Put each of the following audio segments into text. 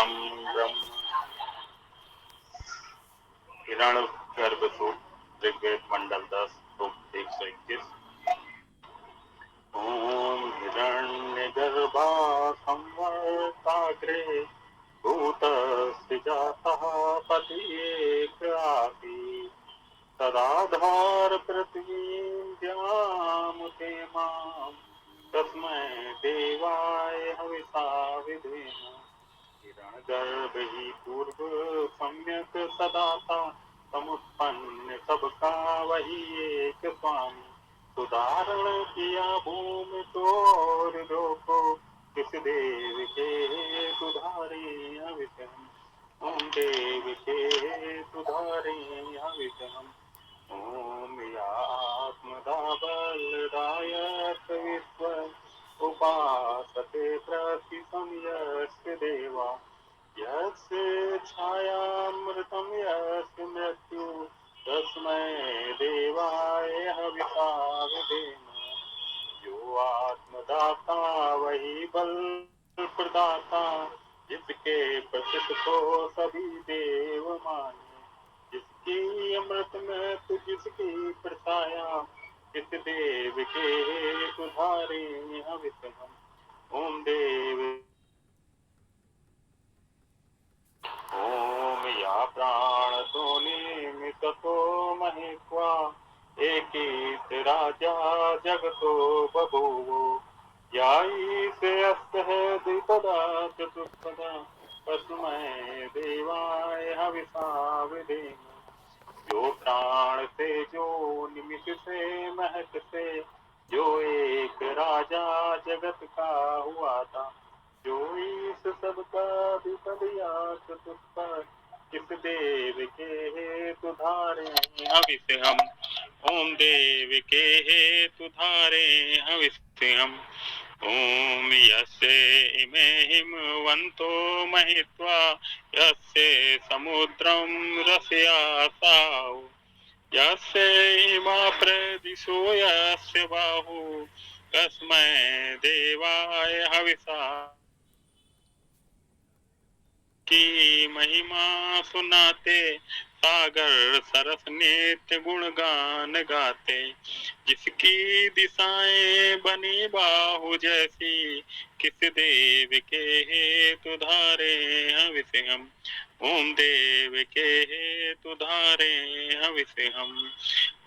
खम ब्रह्म हिरण गर्भ सूक्त ऋग्वेद मंडल 10 सूक्त 121। ओम हिरण्यगर्भा संवर्ताग्रे भूतस्य जातः पतियेक आसीत् तदाधार पृथ्वीं द्यामुते मां तस्मै देवाय हविषा विधेम। हिरण्यगर्भ ही पूर्व सम्यक सदाता समुत्पन्न सबका वही एक स्वामी। सुधारण किया भूमि को और लोको किस देव के सुधारे अविषम। ओम देव के सुधारे अविषम। ओम या आत्मदा बलदायक विश्व उपासते प्रतिसं यस्य देवा यस्य छायामृतं यस्य मृत्यु तस्मै देवाय हविषा विधेम। जो आत्मदाता वही बल प्रदाता जिसके प्रसिद्ध को सभी देव माने। जिसकी अमृत में तु जिसकी प्रछाया इस देव के सुधारे हविषम। ओम देव ओम या प्राण तो निमित्तो महित्वा एकीत राजा जगतो बभूवो। याई से अस्त है द्विपदा चतुष्पदा तस्मै देवाय हविषा विधेम। जो प्राण से जो निमिष से महत से जो एक राजा जगत का हुआ था। जो ईश सबका विपदिया चतुष्पद किस देव के हेतु धारे हविष हम। ओम देव के हेतु धारे हविष हम। ओम यस्य इमे हिमवन्तो महित्वा यस्य समुद्रं रसयासाौ यस्य इमा प्रदिशो यस्य बाहु तस्मै देवाय हविषा। की महिमा सुनाते सागर सरस नित्य गुणगान गाते। जिसकी दिशाएं बनी बाहु जैसी किस देव के हेतु धारे हविष हम। ओम देव के हेतु धारे हविष हम।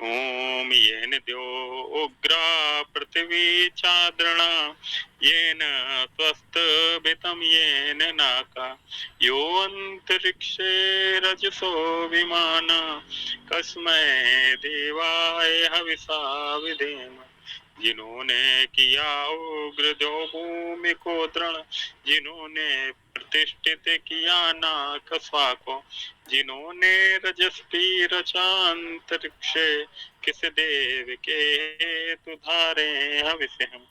ओम येन द्यो उग्रा पृथ्वी चाद्रणा येन स्वस्थ भितम येन नाका यो अंतरिक्षे रजसो विमाना कस्मै देवाय हविषा विधेम। जिन्होंने किया उग्र जो भूमि को दृढ़ जिन्होंने प्रतिष्ठित किया नाक स्वाको जिन्होंने रजस्पी रचा अंतरिक्षे किस देव के हेतु धारे हविष हम।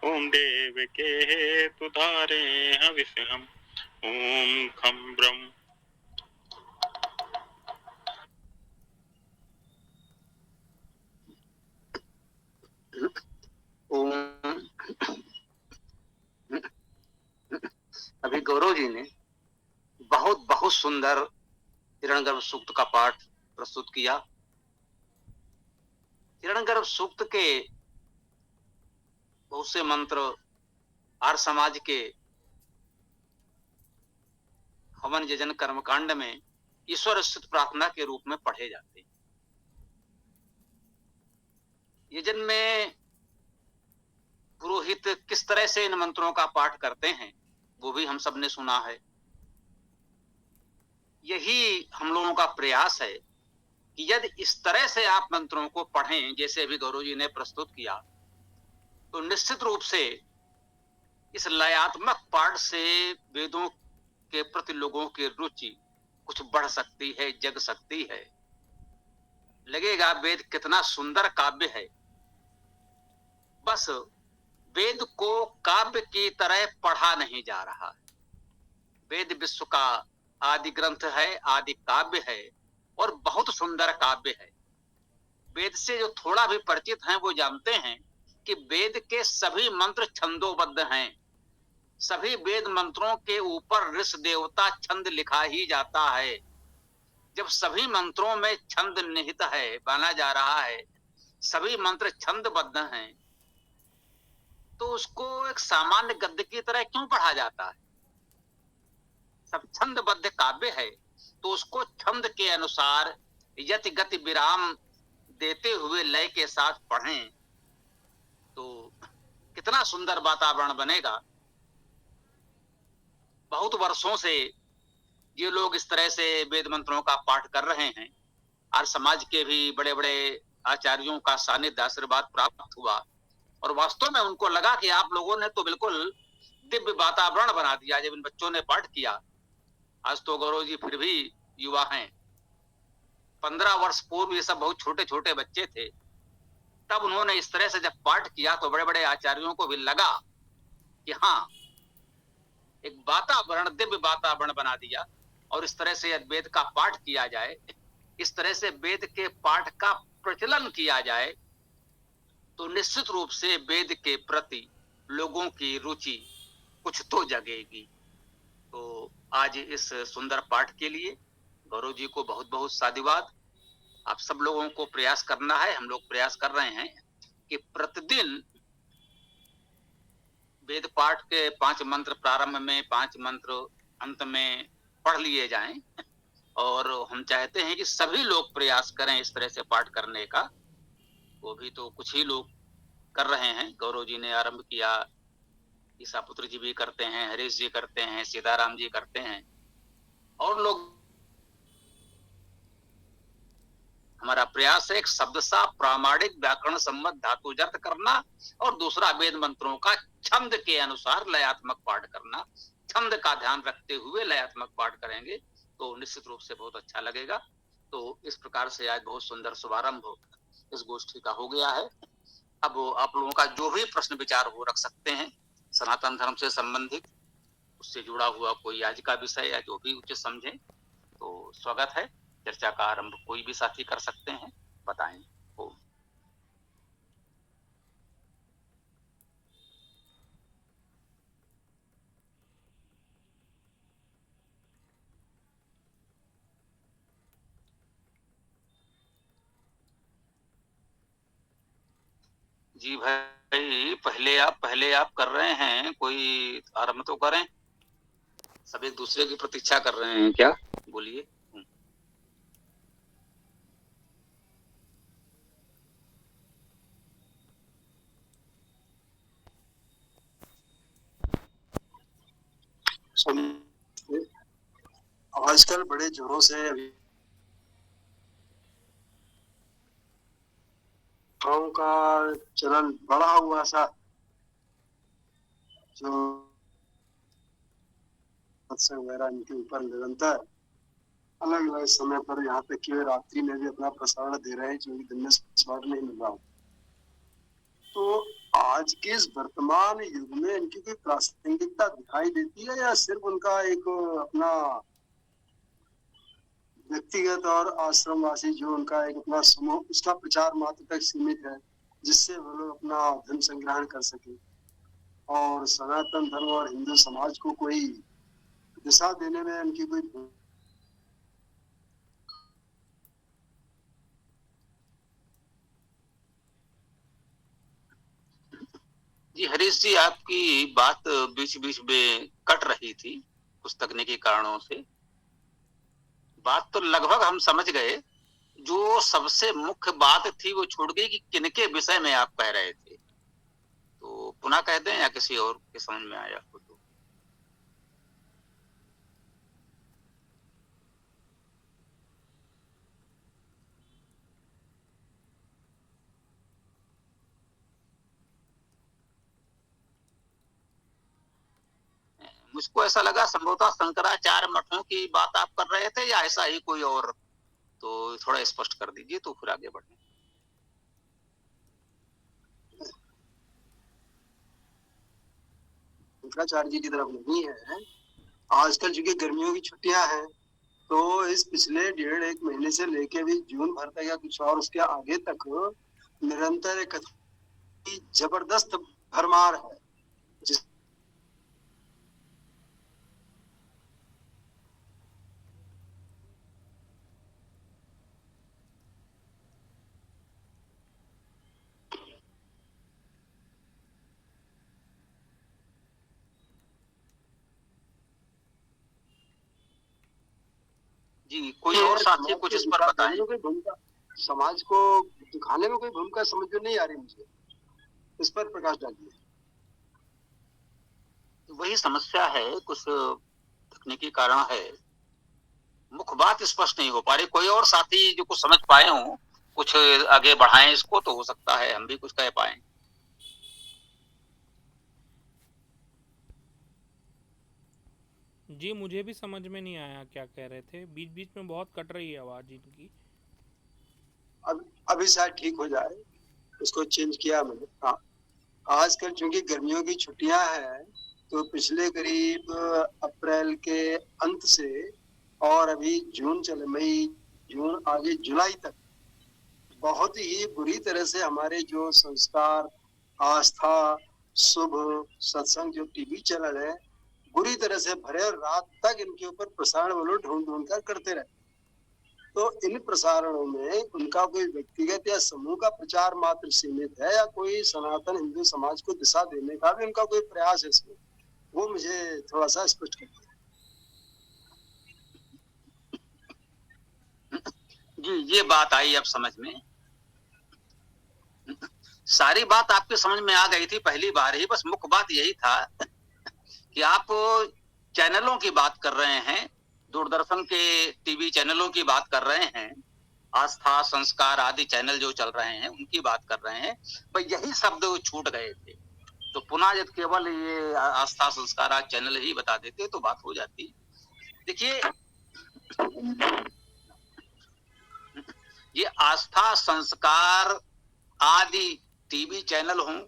ओम देव के हेतु धारे हविष हम। ओम खम ब्रह्म अभी गौरव जी ने बहुत बहुत सुंदर हिरण्यगर्भ सूक्त का पाठ प्रस्तुत किया। हिरण्यगर्भ सूक्त के बहुत से मंत्र आर्य समाज के हवन यजन कर्मकांड में ईश्वर स्थित प्रार्थना के रूप में पढ़े जाते हैं। यजन में पुरोहित किस तरह से इन मंत्रों का पाठ करते हैं वो भी हम सब ने सुना है। यही हम लोगों का प्रयास है कि यदि इस तरह से आप मंत्रों को पढ़ें जैसे अभी गौरव जी ने प्रस्तुत किया तो निश्चित रूप से इस लयात्मक पाठ से वेदों के प्रति लोगों की रुचि कुछ बढ़ सकती है, जग सकती है। लगेगा वेद कितना सुंदर काव्य है। बस वेद को काव्य की तरह पढ़ा नहीं जा रहा है। वेद विश्व का आदि ग्रंथ है, आदि काव्य है और बहुत सुंदर काव्य है। वेद से जो थोड़ा भी परिचित हैं वो जानते हैं कि वेद के सभी मंत्र छंदोबद्ध हैं। सभी वेद मंत्रों के ऊपर ऋष देवता छंद लिखा ही जाता है। जब सभी मंत्रों में छंद निहित है, माना जा रहा है, सभी मंत्र छंदबद्ध हैं, तो उसको एक सामान्य गद्य की तरह क्यों पढ़ा जाता है? सब छंदबद्ध काव्य है, तो उसको छंद के अनुसार यति गति विराम देते हुए लय के साथ पढ़ें तो कितना सुंदर वातावरण बनेगा। बहुत वर्षों से ये लोग इस तरह से वेद मंत्रों का पाठ कर रहे हैं और समाज के भी बड़े बड़े आचार्यों का सानिध्य आशीर्वाद प्राप्त हुआ और वास्तव में उनको लगा कि आप लोगों ने तो बिल्कुल दिव्य वातावरण बना दिया जब इन बच्चों ने पाठ किया। आज तो गौरव जी फिर भी युवा हैं, 15 वर्ष पूर्व ये सब बहुत छोटे छोटे बच्चे थे, तब उन्होंने इस तरह से जब पाठ किया तो बड़े बड़े आचार्यों को भी लगा कि हाँ, एक वातावरण, दिव्य वातावरण बना दिया और इस तरह से वेद का पाठ किया जाए, इस तरह से वेद के पाठ का प्रचलन किया जाए तो निश्चित रूप से वेद के प्रति लोगों की रुचि कुछ तो जगेगी। तो आज इस सुंदर पाठ के लिए गौरव जी को बहुत बहुत साधुवाद। आप सब लोगों को प्रयास करना है, हम लोग प्रयास कर रहे हैं कि प्रतिदिन वेद पाठ के 5 मंत्र प्रारंभ में, 5 मंत्र अंत में पढ़ लिए जाएं और हम चाहते हैं कि सभी लोग प्रयास करें इस तरह से पाठ करने का। वो भी तो कुछ ही लोग कर रहे हैं, गौरव जी ने आरंभ किया, ईसा पुत्र जी भी करते हैं, हरीश जी करते हैं, सीताराम जी करते हैं और लोग। हमारा प्रयास है एक शब्द सा प्रामाणिक व्याकरण सम्मत धातुजर्थ करना और दूसरा वेद मंत्रों का छंद के अनुसार लयात्मक पाठ करना। छंद का ध्यान रखते हुए लयात्मक पाठ करेंगे तो निश्चित रूप से बहुत अच्छा लगेगा। तो इस प्रकार से आज बहुत सुंदर शुभारंभ इस गोष्ठी का हो गया है। अब आप लोगों का जो भी प्रश्न विचार हो रख सकते हैं, सनातन धर्म से संबंधित, उससे जुड़ा हुआ कोई आज का विषय या जो भी उचित समझे तो स्वागत है। चर्चा का आरंभ कोई भी साथी कर सकते हैं, बताएं। ओम। जी भाई, पहले आप कर रहे हैं, कोई आरंभ तो करें। सब एक दूसरे की प्रतीक्षा कर रहे हैं क्या? बोलिए। आजकल बड़े जोरों से अभी का चलन बढ़ा हुआ सा, जो वगैरह इनके ऊपर निरंतर अलग अलग समय पर, यहाँ तक कि रात्रि में भी अपना प्रसारण दे रहे हैं, जो दिन में स्वाद नहीं मिल रहा। तो आज के इस वर्तमान युग में इनकी कोई प्रासंगिकता दिखाई देती है या सिर्फ उनका एक अपना व्यक्तिगत और आश्रमवासी जो उनका एक अपना समूह, उसका प्रचार मात्र तक सीमित है, जिससे वो लोग अपना धन संग्रहण कर सके और सनातन धर्म और हिंदू समाज को कोई दिशा देने में उनकी कोई। जी हरीश जी, आपकी बात बीच बीच में कट रही थी कुछ तकनीकी कारणों से। बात तो लगभग हम समझ गए, जो सबसे मुख्य बात थी वो छूट गई कि किनके विषय में आप कह रहे थे। तो पुनः कह दें या किसी और के समझ में आया हो तो? मुझको ऐसा लगा संभवतः शंकराचार्य मठों की बात आप कर रहे थे या ऐसा ही कोई और, तो थोड़ा स्पष्ट कर दीजिए तो फिर आगे बढ़े। शंकराचार्य जी की तरफ नहीं है। आजकल चूंकि गर्मियों की छुट्टियां हैं, तो इस पिछले 1.5 महीने से लेके भी जून भर तक या कुछ और उसके आगे तक निरंतर एक जबरदस्त भरमार है, जी, कोई और साथी कुछ इस पर बताएं। समाज को दिखाने में कोई भूमिका समझ में नहीं आ रही मुझे, इस पर प्रकाश डालिए। वही समस्या है, कुछ तकनीकी कारण है, मुख्य बात स्पष्ट नहीं हो पा रही। कोई और साथी जो कुछ समझ पाए हों, कुछ आगे बढ़ाएं इसको, तो हो सकता है हम भी कुछ कह पाए। जी मुझे भी समझ में नहीं आया क्या कह रहे थे, बीच बीच में बहुत कट रही है आवाज इनकी। अब अभी शायद ठीक हो जाए, उसको चेंज किया मैंने। हाँ, आजकल चूंकि गर्मियों की छुट्टियां हैं, तो पिछले करीब अप्रैल के अंत से और अभी जून चले, मई जून आगे जुलाई तक बहुत ही बुरी तरह से हमारे जो संस्कार, आस्था, शुभ सत्संग जो टीवी चैनल है बुरी तरह से भरे, और रात तक इनके ऊपर प्रसारण वो लोग ढूंढ ढूंढ कर करते रहे। तो इन प्रसारणों में उनका कोई व्यक्तिगत या समूह का प्रचार मात्र सीमित है, या कोई सनातन हिंदू समाज को दिशा देने का भी उनका कोई प्रयास है इसमें, वो मुझे थोड़ा सा स्पष्ट कर दिया। जी, ये बात आई अब समझ में। सारी बात आपके समझ में आ गई थी पहली बार ही, बस मुख्य बात यही था कि आप चैनलों की बात कर रहे हैं, दूरदर्शन के टीवी चैनलों की बात कर रहे हैं, आस्था संस्कार आदि चैनल जो चल रहे हैं उनकी बात कर रहे हैं, पर यही शब्द छूट गए थे। तो पुनः यदि केवल ये आस्था संस्कार आदि चैनल ही बता देते तो बात हो जाती। देखिए, ये आस्था संस्कार आदि टीवी चैनल हों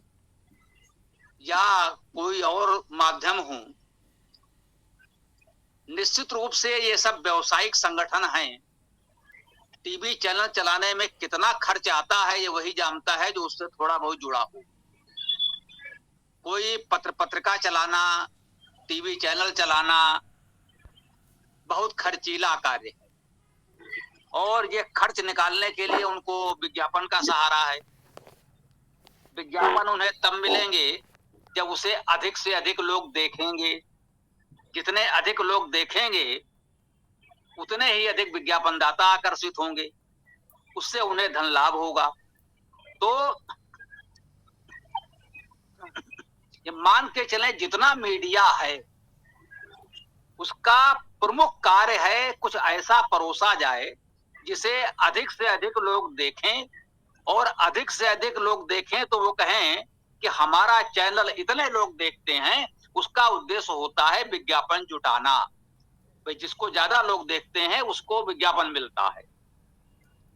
या कोई और माध्यम हो, निश्चित रूप से ये सब व्यवसायिक संगठन हैं। टीवी चैनल चलाने में कितना खर्च आता है ये वही जानता है जो उससे थोड़ा बहुत जुड़ा हो। कोई पत्रिका चलाना, टीवी चैनल चलाना बहुत खर्चीला कार्य है, और ये खर्च निकालने के लिए उनको विज्ञापन का सहारा है। विज्ञापन उन्हें तब मिलेंगे जब उसे अधिक से अधिक लोग देखेंगे। जितने अधिक लोग देखेंगे उतने ही अधिक विज्ञापनदाता आकर्षित होंगे, उससे उन्हें धन लाभ होगा। तो ये मान के चले जितना मीडिया है उसका प्रमुख कार्य है कुछ ऐसा परोसा जाए जिसे अधिक से अधिक लोग देखें, और अधिक से अधिक लोग देखें तो वो कहें कि हमारा चैनल इतने लोग देखते हैं। उसका उद्देश्य होता है विज्ञापन जुटाना। भाई जिसको ज्यादा लोग देखते हैं उसको विज्ञापन मिलता है।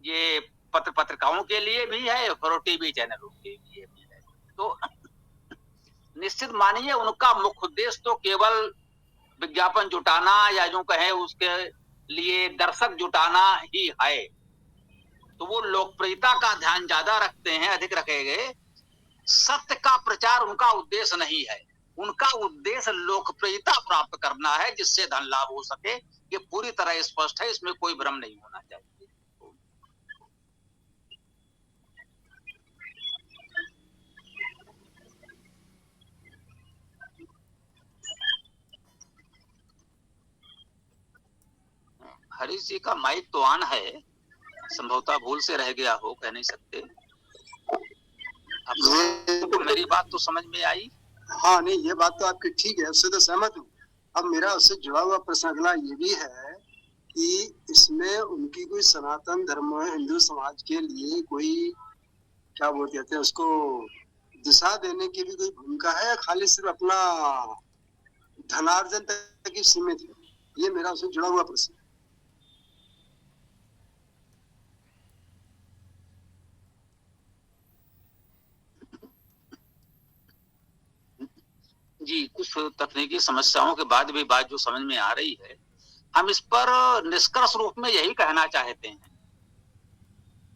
ये पत्रिकाओं के लिए भी है और टीवी चैनलों के लिए भी है। तो निश्चित मानिए उनका मुख्य उद्देश्य तो केवल विज्ञापन जुटाना या जो कहे उसके लिए दर्शक जुटाना ही है। तो वो लोकप्रियता का ध्यान ज्यादा रखते हैं, अधिक रखेंगे। सत्य का प्रचार उनका उद्देश्य नहीं है। उनका उद्देश्य लोकप्रियता प्राप्त करना है जिससे धन लाभ हो सके। ये पूरी तरह स्पष्ट है, इसमें कोई भ्रम नहीं होना चाहिए। हरीश जी का माइक तो ऑन है, संभवतः भूल से रह गया हो, कह नहीं सकते। आप लोगों को मेरी बात तो समझ में आई? हाँ, नहीं ये बात तो आपकी ठीक है, उससे तो सहमत हूँ। अब मेरा उससे जुड़ा हुआ प्रश्न अगला ये भी है कि इसमें उनकी कोई सनातन धर्म हिंदू समाज के लिए कोई क्या बोलते हैं उसको दिशा देने की भी कोई भूमिका है, या खाली सिर्फ अपना धनार्जन तक ही सीमित है? ये मेरा उससे जुड़ा हुआ प्रश्न है। जी, कुछ तकनीकी समस्याओं के बाद भी बात जो समझ में आ रही है, हम इस पर निष्कर्ष रूप में यही कहना चाहते हैं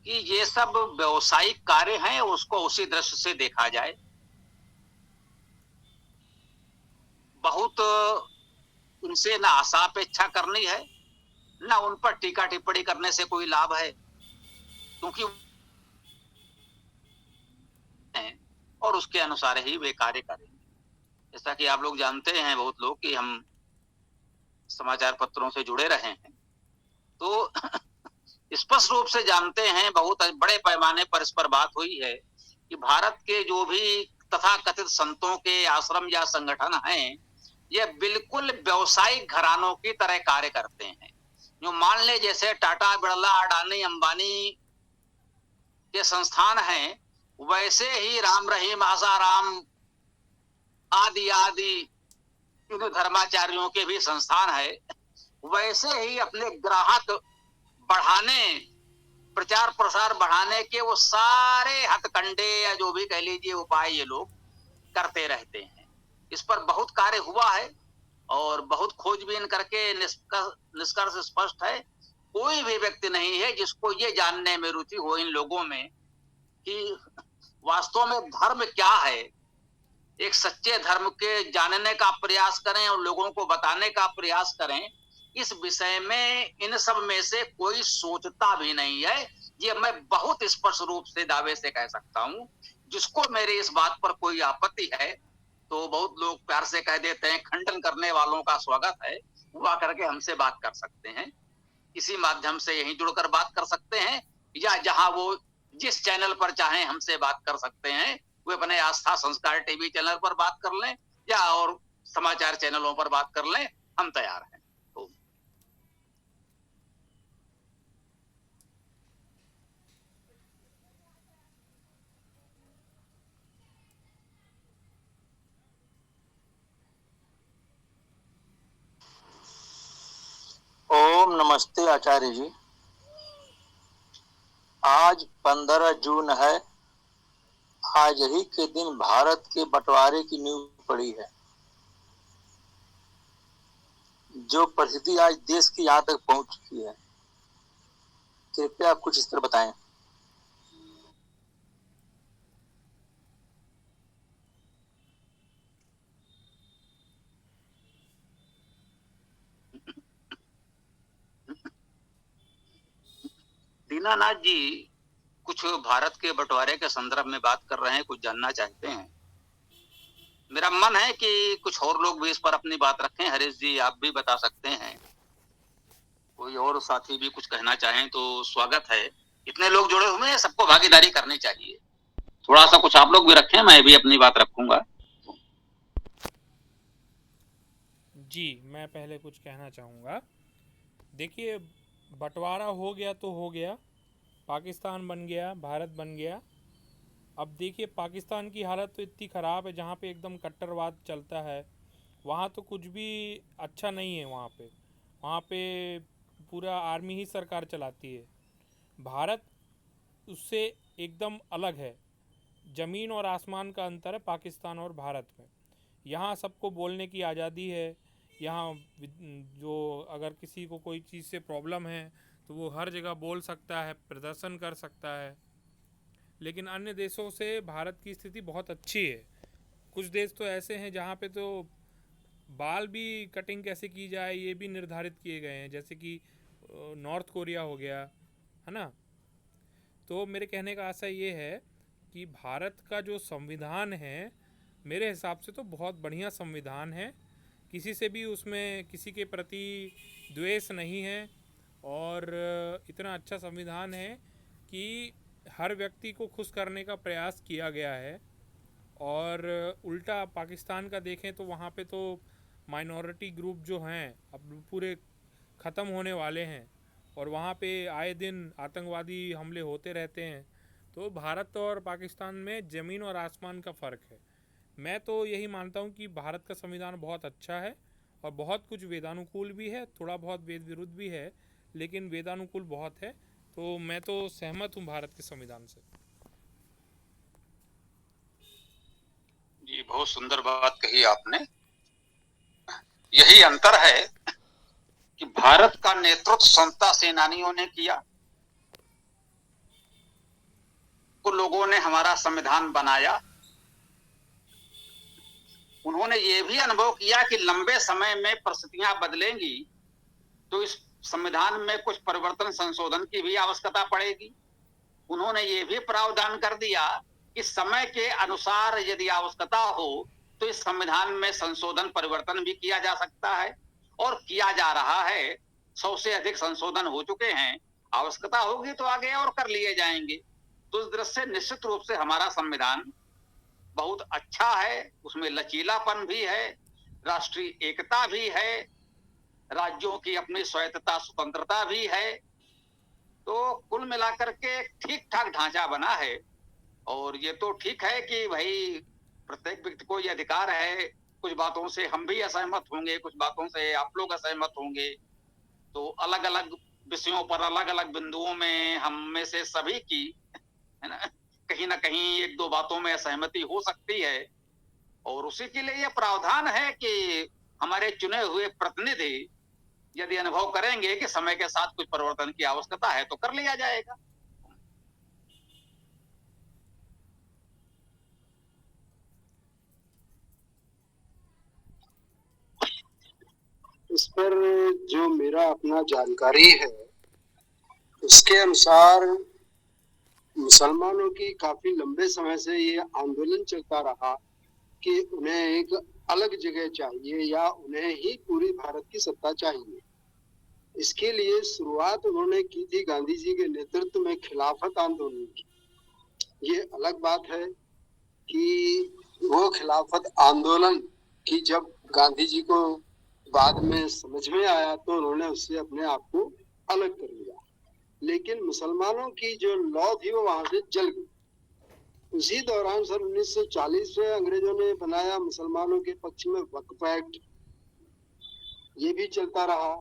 कि ये सब व्यवसायिक कार्य हैं, उसको उसी दृष्टि से देखा जाए। बहुत उनसे ना आशा अपेक्षा करनी है, ना उन पर टीका टिप्पणी करने से कोई लाभ है, क्योंकि और उसके अनुसार ही वे कार्य करेंगे। जैसा कि आप लोग जानते हैं, बहुत लोग, कि हम समाचार पत्रों से जुड़े रहे हैं, तो स्पष्ट रूप से जानते हैं, बहुत बड़े पैमाने पर इस पर बात हुई है कि भारत के जो भी तथा कथित संतों के आश्रम या संगठन हैं, ये बिल्कुल व्यवसायिक घरानों की तरह कार्य करते हैं। जो मान ले जैसे टाटा, बिरला, अडानी, अंबानी के संस्थान हैं, वैसे ही राम रहीम, आसाराम आदि आदि हिंदू धर्माचार्यों के भी संस्थान है। वैसे ही अपने ग्राहक बढ़ाने, प्रचार प्रसार बढ़ाने के वो सारे हथकंडे या जो भी कह लीजिए उपाय ये लोग करते रहते हैं। इस पर बहुत कार्य हुआ है और बहुत खोजबीन करके निष्कर्ष स्पष्ट है। कोई भी व्यक्ति नहीं है जिसको ये जानने में रुचि हो इन लोगों में कि वास्तव में धर्म क्या है। एक सच्चे धर्म के जानने का प्रयास करें और लोगों को बताने का प्रयास करें। इस विषय में इन सब में से कोई सोचता भी नहीं है। ये मैं बहुत स्पष्ट रूप से दावे से कह सकता हूं। जिसको मेरी इस बात पर कोई आपत्ति है तो बहुत लोग प्यार से कह देते हैं, खंडन करने वालों का स्वागत है, वो आकर के हमसे बात कर सकते हैं। इसी माध्यम से यहीं जुड़कर बात कर सकते हैं, या जहां वो जिस चैनल पर चाहें हमसे बात कर सकते हैं। वे अपने आस्था संस्कार टीवी चैनल पर बात कर लें या और समाचार चैनलों पर बात कर लें, हम तैयार हैं। तो ओम नमस्ते आचार्य जी। आज 15 जून है। आज ही के दिन भारत के बंटवारे की नींव पड़ी है। जो परिस्थिति आज देश की यहाँ तक पहुंच चुकी है, कृपया कुछ इस पर बताएं। दीनानाथ जी कुछ भारत के बंटवारे के संदर्भ में बात कर रहे हैं, कुछ जानना चाहते हैं। मेरा मन है कि कुछ और लोग भी इस पर अपनी बात रखें। हरीश जी आप भी बता सकते हैं। कोई और साथी भी कुछ कहना चाहें तो स्वागत है। इतने लोग जुड़े हुए हैं, सबको भागीदारी करनी चाहिए। थोड़ा सा कुछ आप लोग भी रखें, मैं भी अपनी बात रखूंगा। जी मैं पहले कुछ कहना चाहूँगा। देखिए, बंटवारा हो गया तो हो गया, पाकिस्तान बन गया, भारत बन गया। अब देखिए, पाकिस्तान की हालत तो इतनी ख़राब है, जहाँ पे एकदम कट्टरवाद चलता है। वहाँ तो कुछ भी अच्छा नहीं है। वहाँ पे पूरा आर्मी ही सरकार चलाती है। भारत उससे एकदम अलग है। ज़मीन और आसमान का अंतर है पाकिस्तान और भारत में। यहाँ सबको बोलने की आज़ादी है। यहाँ जो अगर किसी को कोई चीज़ से प्रॉब्लम है तो वो हर जगह बोल सकता है, प्रदर्शन कर सकता है। लेकिन अन्य देशों से भारत की स्थिति बहुत अच्छी है। कुछ देश तो ऐसे हैं जहाँ पे तो बाल भी कटिंग कैसे की जाए ये भी निर्धारित किए गए हैं, जैसे कि नॉर्थ कोरिया हो गया, है ना। तो मेरे कहने का आशय ये है कि भारत का जो संविधान है, मेरे हिसाब से तो बहुत बढ़िया संविधान है। किसी से भी उसमें किसी के प्रति द्वेष नहीं है और इतना अच्छा संविधान है कि हर व्यक्ति को खुश करने का प्रयास किया गया है। और उल्टा पाकिस्तान का देखें तो वहाँ पे तो माइनॉरिटी ग्रुप जो हैं अब पूरे ख़त्म होने वाले हैं और वहाँ पे आए दिन आतंकवादी हमले होते रहते हैं। तो भारत और पाकिस्तान में ज़मीन और आसमान का फ़र्क है। मैं तो यही मानता हूँ कि भारत का संविधान बहुत अच्छा है और बहुत कुछ वेदानुकूल भी है, थोड़ा बहुत वेद विरुद्ध भी है, लेकिन वेदानुकूल बहुत है। तो मैं तो सहमत हूँ भारत के संविधान से। जी बहुत सुंदर बात कही आपने। यही अंतर है कि भारत का नेतृत्व स्वतंत्रता सेनानियों ने किया। तो लोगों ने हमारा संविधान बनाया। उन्होंने ये भी अनुभव किया कि लंबे समय में परिस्थितियां बदलेंगी तो इस संविधान में कुछ परिवर्तन संशोधन की भी आवश्यकता पड़ेगी। उन्होंने ये भी प्रावधान कर दिया कि समय के अनुसार यदि आवश्यकता हो तो इस संविधान में संशोधन परिवर्तन भी किया जा सकता है और किया जा रहा है। 100 से अधिक संशोधन हो चुके हैं, आवश्यकता होगी तो आगे और कर लिए जाएंगे। तो इस दृष्टि से निश्चित रूप से हमारा संविधान बहुत अच्छा है, उसमें लचीलापन भी है, राष्ट्रीय एकता भी है, राज्यों की अपनी स्वायत्तता स्वतंत्रता भी है। तो कुल मिलाकर के ठीक ठाक ढांचा बना है। और ये तो ठीक है कि भाई प्रत्येक व्यक्ति को ये अधिकार है, कुछ बातों से हम भी असहमत होंगे, कुछ बातों से आप लोग असहमत होंगे, तो अलग अलग विषयों पर अलग अलग बिंदुओं में हम में से सभी की, है ना, कहीं ना कहीं एक दो बातों में असहमति हो सकती है। और उसी के लिए ये प्रावधान है कि हमारे चुने हुए प्रतिनिधि यदि अनुभव करेंगे कि समय के साथ कुछ परिवर्तन की आवश्यकता है तो कर लिया जाएगा। इस पर जो मेरा अपना जानकारी है उसके अनुसार मुसलमानों की काफी लंबे समय से ये आंदोलन चलता रहा कि उन्हें एक अलग जगह चाहिए या उन्हें ही पूरी भारत की सत्ता चाहिए। इसके लिए शुरुआत उन्होंने की थी गांधी जी के नेतृत्व में खिलाफत आंदोलन की। ये अलग बात है कि वो खिलाफत आंदोलन की जब गांधी जी को बाद में समझ में आया तो उन्होंने उससे अपने आप को अलग कर लिया, लेकिन मुसलमानों की जो लौ थी वो वहां से जल गई। उसी दौरान सन 1940 में अंग्रेजों ने बनाया मुसलमानों के पक्ष में वक्फ एक्ट, ये भी चलता रहा।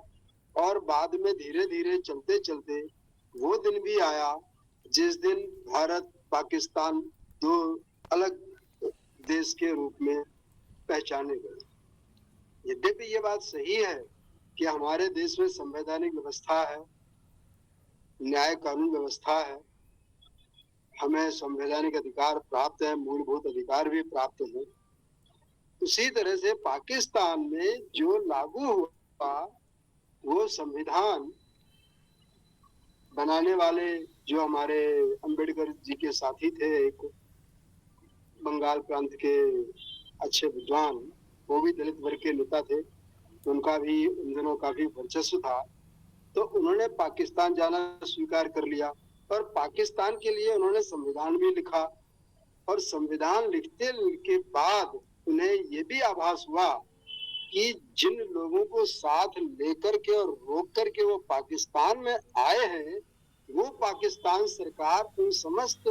और बाद में धीरे धीरे चलते चलते वो दिन भी आया जिस दिन भारत पाकिस्तान दो अलग देश के रूप में पहचाने गए। यद्यपि ये बात सही है कि हमारे देश में संवैधानिक व्यवस्था है, न्याय कानून व्यवस्था है, हमें संवैधानिक अधिकार प्राप्त है, मूलभूत अधिकार भी प्राप्त है। उसी तरह से पाकिस्तान में जो लागू हुआ वो संविधान बनाने वाले जो हमारे अंबेडकर जी के साथी थे, एक बंगाल प्रांत के अच्छे विद्वान, वो भी दलित वर्ग के नेता थे, उनका भी उन दिनों काफी वर्चस्व था। तो उन्होंने पाकिस्तान जाना स्वीकार कर लिया और पाकिस्तान के लिए उन्होंने संविधान भी लिखा। और संविधान लिखते के बाद उन्हें ये भी आभास हुआ कि जिन लोगों को साथ लेकर के और रोक करके वो पाकिस्तान में आए हैं, वो पाकिस्तान सरकार उन समस्त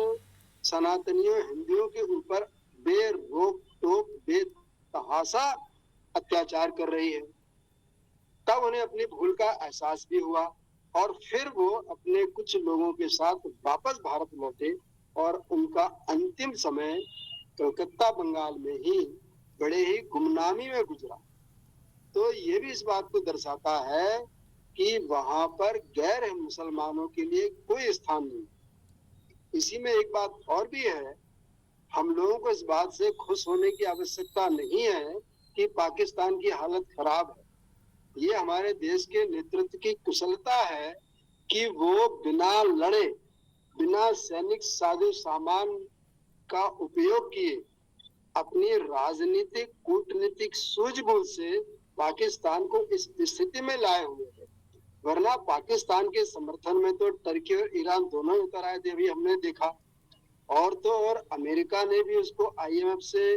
सनातनियों हिंदुओं के ऊपर बेरोक टोक बेतहाशा अत्याचार कर रही है। तब उन्हें अपनी भूल का एहसास भी हुआ और फिर वो अपने कुछ लोगों के साथ वापस भारत लौटे और उनका अंतिम समय कलकत्ता बंगाल में ही बड़े ही गुमनामी में गुजरा। तो ये भी इस बात को दर्शाता है कि वहां पर गैर मुसलमानों के लिए कोई स्थान नहीं। इसी में एक बात और भी है, हम लोगों को इस बात से खुश होने की आवश्यकता नहीं है कि पाकिस्तान की हालत खराब है। ये हमारे देश के नेतृत्व की कुशलता है कि वो बिना लड़े, बिना सैनिक साजो सामान का उपयोग किए अपनी राजनीतिक कूटनीतिक सूझबूझ से पाकिस्तान को इस स्थिति में लाए हुए हैं। वरना पाकिस्तान के समर्थन में तो टर्की और ईरान दोनों उतर आए थे, अभी हमने देखा। और तो और अमेरिका ने भी उसको IMF से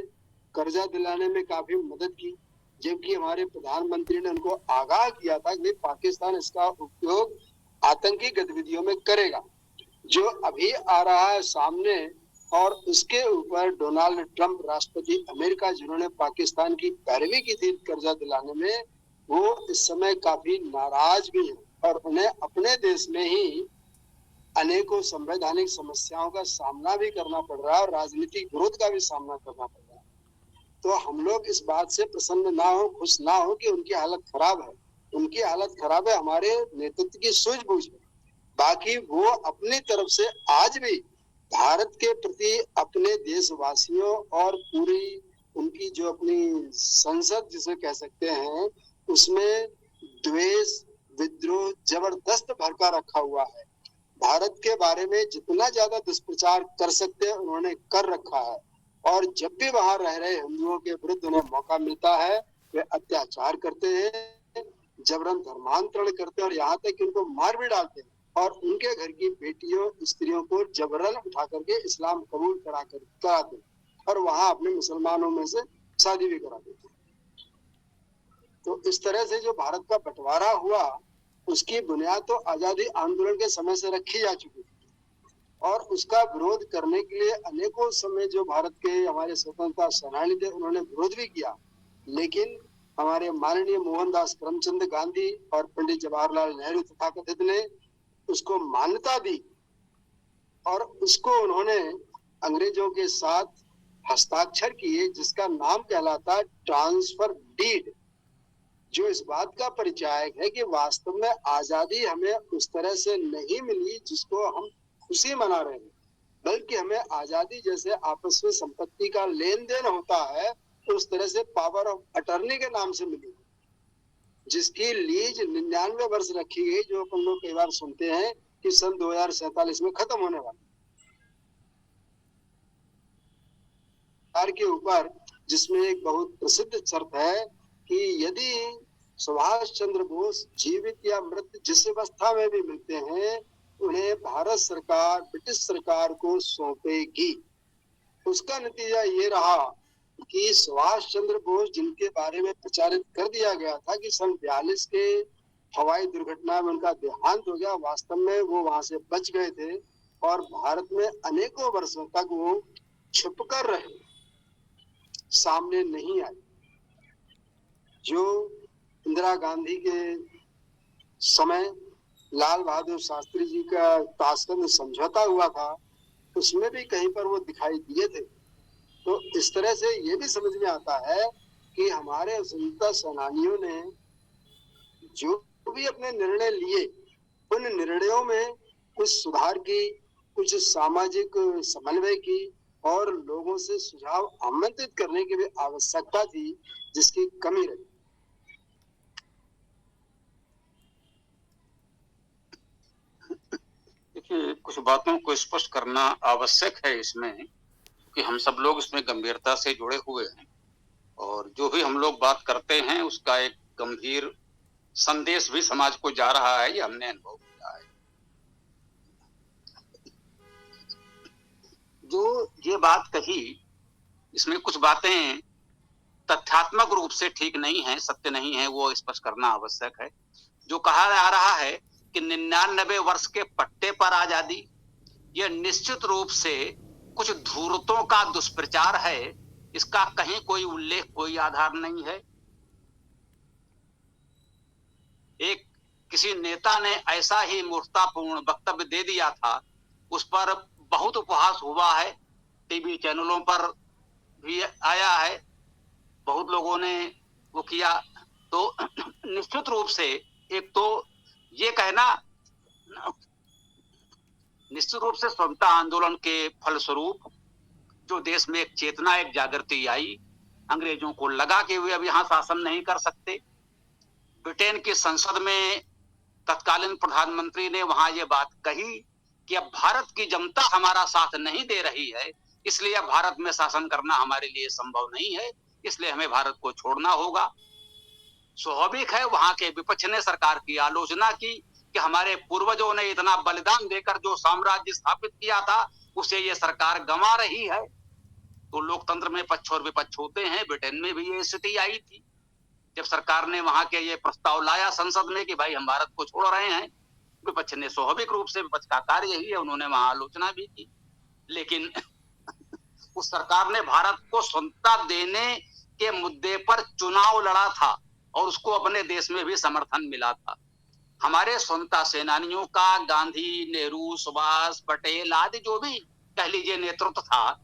कर्जा दिलाने में काफी मदद की, जबकि हमारे प्रधानमंत्री ने उनको आगाह किया था कि पाकिस्तान इसका उपयोग आतंकी गतिविधियों में करेगा। जो अभी आ रहा है सामने, और उसके ऊपर डोनाल्ड ट्रंप राष्ट्रपति अमेरिका, जिन्होंने पाकिस्तान की पैरवी की थी कर्जा दिलाने में, वो इस समय काफी नाराज भी हैं और उन्हें अपने देश में ही अनेकों संवैधानिक समस्याओं का सामना भी करना पड़ रहा है और राजनीतिक विरोध का भी सामना करना पड़ रहा है। तो हम लोग इस बात से प्रसन्न ना हो, खुश ना हो कि उनकी हालत खराब है। उनकी हालत खराब है हमारे नेतृत्व की सूझबूझ में। बाकी वो अपनी तरफ से आज भी भारत के प्रति अपने देशवासियों और पूरी उनकी जो अपनी संसद जिसे कह सकते हैं, उसमें द्वेष विद्रोह जबरदस्त भड़का रखा हुआ है। भारत के बारे में जितना ज्यादा दुष्प्रचार कर सकते हैं उन्होंने कर रखा है। और जब भी वहां रह रहे हिंदुओं के विरुद्ध उन्हें मौका मिलता है वे अत्याचार करते हैं, जबरन धर्मांतरण करते हैं और यहाँ तक कि उनको मार भी डालते हैं और उनके घर की बेटियों स्त्रियों को जबरन उठा करके इस्लाम कबूल कराते हैं और वहां अपने मुसलमानों में से शादी भी करा देते हैं। तो इस तरह से जो भारत का बंटवारा हुआ उसकी बुनियाद तो आजादी आंदोलन के समय से रखी जा चुकी थी और उसका विरोध करने के लिए अनेकों समय जो भारत के हमारे स्वतंत्रता सेनानी थे उन्होंने विरोध भी किया, लेकिन हमारे माननीय मोहनदास करमचंद गांधी और पंडित जवाहरलाल नेहरू तथाकथित ने उसको मान्यता दी और उसको उन्होंने अंग्रेजों के साथ हस्ताक्षर किए जिसका नाम कहलाता ट्रांसफर डीड, जो इस बात का परिचायक है कि वास्तव में आजादी हमें उस तरह से नहीं मिली जिसको हम खुशी मना रहे हैं, बल्कि हमें आजादी जैसे आपस में संपत्ति का लेन देन होता है तो उस तरह से पावर ऑफ अटर्नी के नाम से मिली, जिसकी लीज 99 वर्ष रखी गई, जो अपन लोग कई बार सुनते हैं कि सन 2047 में खत्म होने वाली के ऊपर, जिसमें एक बहुत प्रसिद्ध शर्त है कि यदि सुभाष चंद्र बोस जीवित या मृत जिस अवस्था में भी मिलते हैं उन्हें भारत सरकार ब्रिटिश सरकार को सौंपेगी। उसका नतीजा ये रहा कि सुभाष चंद्र बोस, जिनके बारे में प्रचारित कर दिया गया था कि सन 42 के हवाई दुर्घटना में उनका देहांत हो गया, वास्तव में वो वहां से बच गए थे और भारत में अनेकों वर्षों तक वो छुपकर रहे, सामने नहीं आए। जो इंदिरा गांधी के समय लाल बहादुर शास्त्री जी का ताशकंद समझौता हुआ था उसमें भी कहीं पर वो दिखाई दिए थे। तो इस तरह से ये भी समझ में आता है कि हमारे स्वतंत्रता सेनानियों ने जो भी अपने निर्णय लिए उन निर्णयों में कुछ सुधार की, कुछ सामाजिक समन्वय की और लोगों से सुझाव आमंत्रित करने की भी आवश्यकता थी, जिसकी कमी रही। देखिए, कुछ बातों को स्पष्ट करना आवश्यक है इसमें कि हम सब लोग इसमें गंभीरता से जुड़े हुए हैं और जो भी हम लोग बात करते हैं उसका एक गंभीर संदेश भी समाज को जा रहा है, ये हमने अनुभव किया है। जो ये बात कही इसमें कुछ बातें तथ्यात्मक रूप से ठीक नहीं है, सत्य नहीं है, वो स्पष्ट करना आवश्यक है। जो कहा जा रहा है कि 99 वर्ष के पट्टे पर आजादी, यह निश्चित रूप से कुछ धूर्तों का दुष्प्रचार है, इसका कहीं कोई उल्लेख, कोई आधार नहीं है। एक किसी नेता ने ऐसा ही मूर्खतापूर्ण वक्तव्य दे दिया था, उस पर बहुत उपहास हुआ है, टीवी चैनलों पर भी आया है, बहुत लोगों ने वो किया। तो निश्चित रूप से एक तो ये कहना, निश्चित रूप से स्वतंत्रता आंदोलन के फलस्वरूप जो देश में एक चेतना, एक जागृति आई, अंग्रेजों को लगा कि वे अब यहाँ शासन नहीं कर सकते। ब्रिटेन की संसद में तत्कालीन प्रधानमंत्री ने वहां ये बात कही कि अब भारत की जनता हमारा साथ नहीं दे रही है, इसलिए अब भारत में शासन करना हमारे लिए संभव नहीं है, इसलिए हमें भारत को छोड़ना होगा। स्वाभाविक है वहां के विपक्ष ने सरकार की आलोचना की कि हमारे पूर्वजों ने इतना बलिदान देकर जो साम्राज्य स्थापित किया था उसे ये सरकार गंवा रही है। तो लोकतंत्र में पक्ष और विपक्ष होते हैं, ब्रिटेन में भी ये स्थिति आई थी जब सरकार ने वहां के ये प्रस्ताव लाया संसद में कि भाई हम भारत को छोड़ रहे हैं। विपक्ष ने, स्वाभाविक रूप से विपक्ष का कार्य यही है, उन्होंने वहां आलोचना भी की, लेकिन उस सरकार ने भारत को स्वतंत्रता देने के मुद्दे पर चुनाव लड़ा था और उसको अपने देश में भी समर्थन मिला था। हमारे स्वतंत्रता सेनानियों का, गांधी, नेहरू, सुभाष, पटेल आदि जो भी कह लीजिए नेतृत्व था,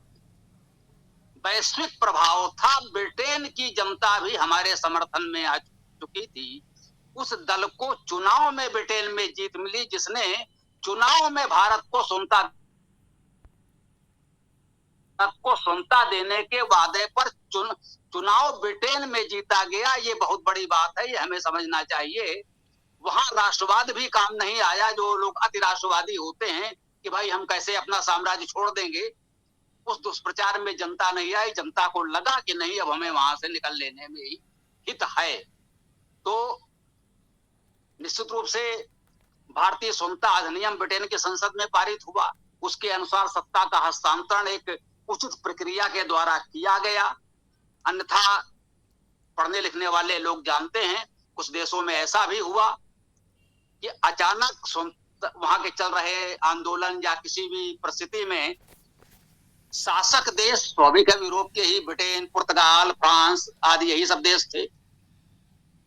वैश्विक प्रभाव था, ब्रिटेन की जनता भी हमारे समर्थन में आ चुकी थी। उस दल को चुनाव में ब्रिटेन में जीत मिली, जिसने चुनाव में भारत को सुनता देने के वादे पर चुनाव ब्रिटेन में जीता गया। ये बहुत बड़ी बात है, ये हमें समझना चाहिए। वहां राष्ट्रवाद भी काम नहीं आया, जो लोग अति राष्ट्रवादी होते हैं कि भाई हम कैसे अपना साम्राज्य छोड़ देंगे, उस दुष्प्रचार में जनता नहीं आई। जनता को लगा कि नहीं, अब हमें वहां से निकल लेने में ही हित है। तो निश्चित रूप से भारतीय संविधा अधिनियम ब्रिटेन की संसद में पारित हुआ, उसके अनुसार सत्ता का हस्तांतरण एक उचित प्रक्रिया के द्वारा किया गया। अन्यथा पढ़ने लिखने वाले लोग जानते हैं कुछ देशों में ऐसा भी हुआ कि अचानक वहां के चल रहे आंदोलन या किसी भी परिस्थिति में शासक देश स्वाभाविक है यूरोप के ही, ब्रिटेन, पुर्तगाल, फ्रांस आदि यही सब देश थे,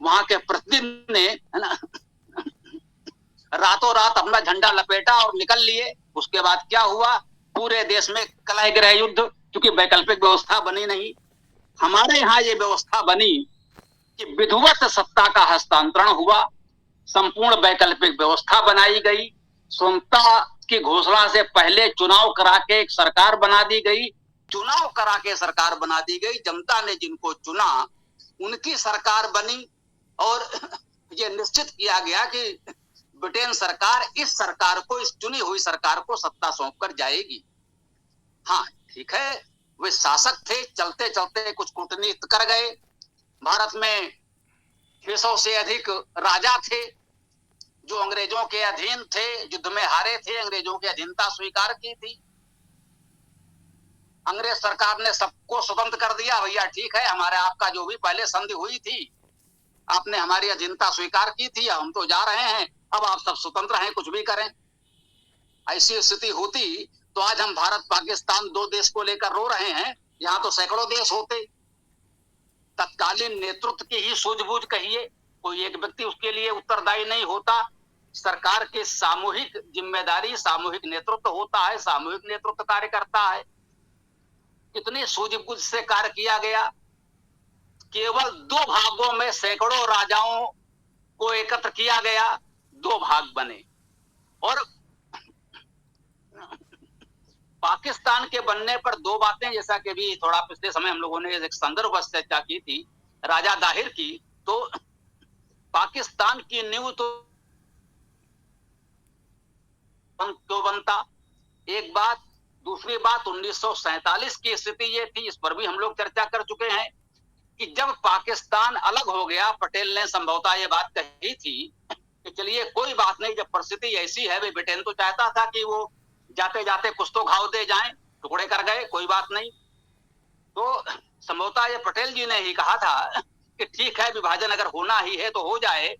वहां के प्रतिनिधि ने है ना रातों रात अपना झंडा लपेटा और निकल लिए। उसके बाद क्या हुआ, पूरे देश में कलह गृह युद्ध, क्योंकि वैकल्पिक व्यवस्था बनी नहीं। हमारे यहाँ ये व्यवस्था बनी कि विधिवत सत्ता का हस्तांतरण हुआ, संपूर्ण वैकल्पिक व्यवस्था बनाई गई, स्वतंत्रता की घोषणा से पहले चुनाव करा के एक सरकार बना दी गई, चुनाव करा के सरकार बना दी गई, जनता ने जिनको चुना उनकी सरकार बनी और ये निश्चित किया गया कि ब्रिटेन सरकार इस सरकार को, इस चुनी हुई सरकार को सत्ता सौंप कर जाएगी। हाँ ठीक है, वे शासक थे, चलते चलते कुछ कूटनीति कर गए। भारत में 600 से अधिक राजा थे जो अंग्रेजों के अधीन थे, युद्ध में हारे थे, अंग्रेजों की अधीनता स्वीकार की थी। अंग्रेज सरकार ने सबको स्वतंत्र कर दिया, भैया ठीक है, हमारे आपका जो भी पहले संधि हुई थी, आपने हमारी अधीनता स्वीकार की थी, हम तो जा रहे हैं, अब आप सब स्वतंत्र हैं, कुछ भी करें। ऐसी स्थिति होती तो आज हम भारत पाकिस्तान दो देश को लेकर रो रहे हैं, यहाँ तो सैकड़ों देश होते। तत्कालीन नेतृत्व की ही सूझबूझ कहिए, कोई एक व्यक्ति उसके लिए उत्तरदायी नहीं होता। सरकार की सामूहिक जिम्मेदारी, सामूहिक नेतृत्व होता है, सामूहिक नेतृत्व कार्य करता है। कितनी सूझबूझ से कार्य किया गया, केवल 2 भागों में सैकड़ों राजाओं को एकत्र किया गया, 2 भाग बने। और पाकिस्तान के बनने पर 2 बातें, जैसा कि भी थोड़ा पिछले समय हम लोगों ने एक संदर्भ चर्चा की थी राजा दाहिर की, तो पाकिस्तान की नींव तो बनता, एक बात। दूसरी बात 1947 की स्थिति ये थी, इस पर भी हम लोग चर्चा कर चुके हैं कि जब पाकिस्तान अलग हो गया, पटेल ने संभवतः ये बात कही थी कि चलिए कोई बात नहीं, जब परिस्थिति ऐसी है, वे ब्रिटेन तो चाहता था कि वो जाते जाते कुछ तो घाव दे जाएं, टुकड़े कर गए, कोई बात नहीं। तो संभवतः ये पटेल जी ने ही कहा था कि ठीक है, विभाजन अगर होना ही है तो हो जाए,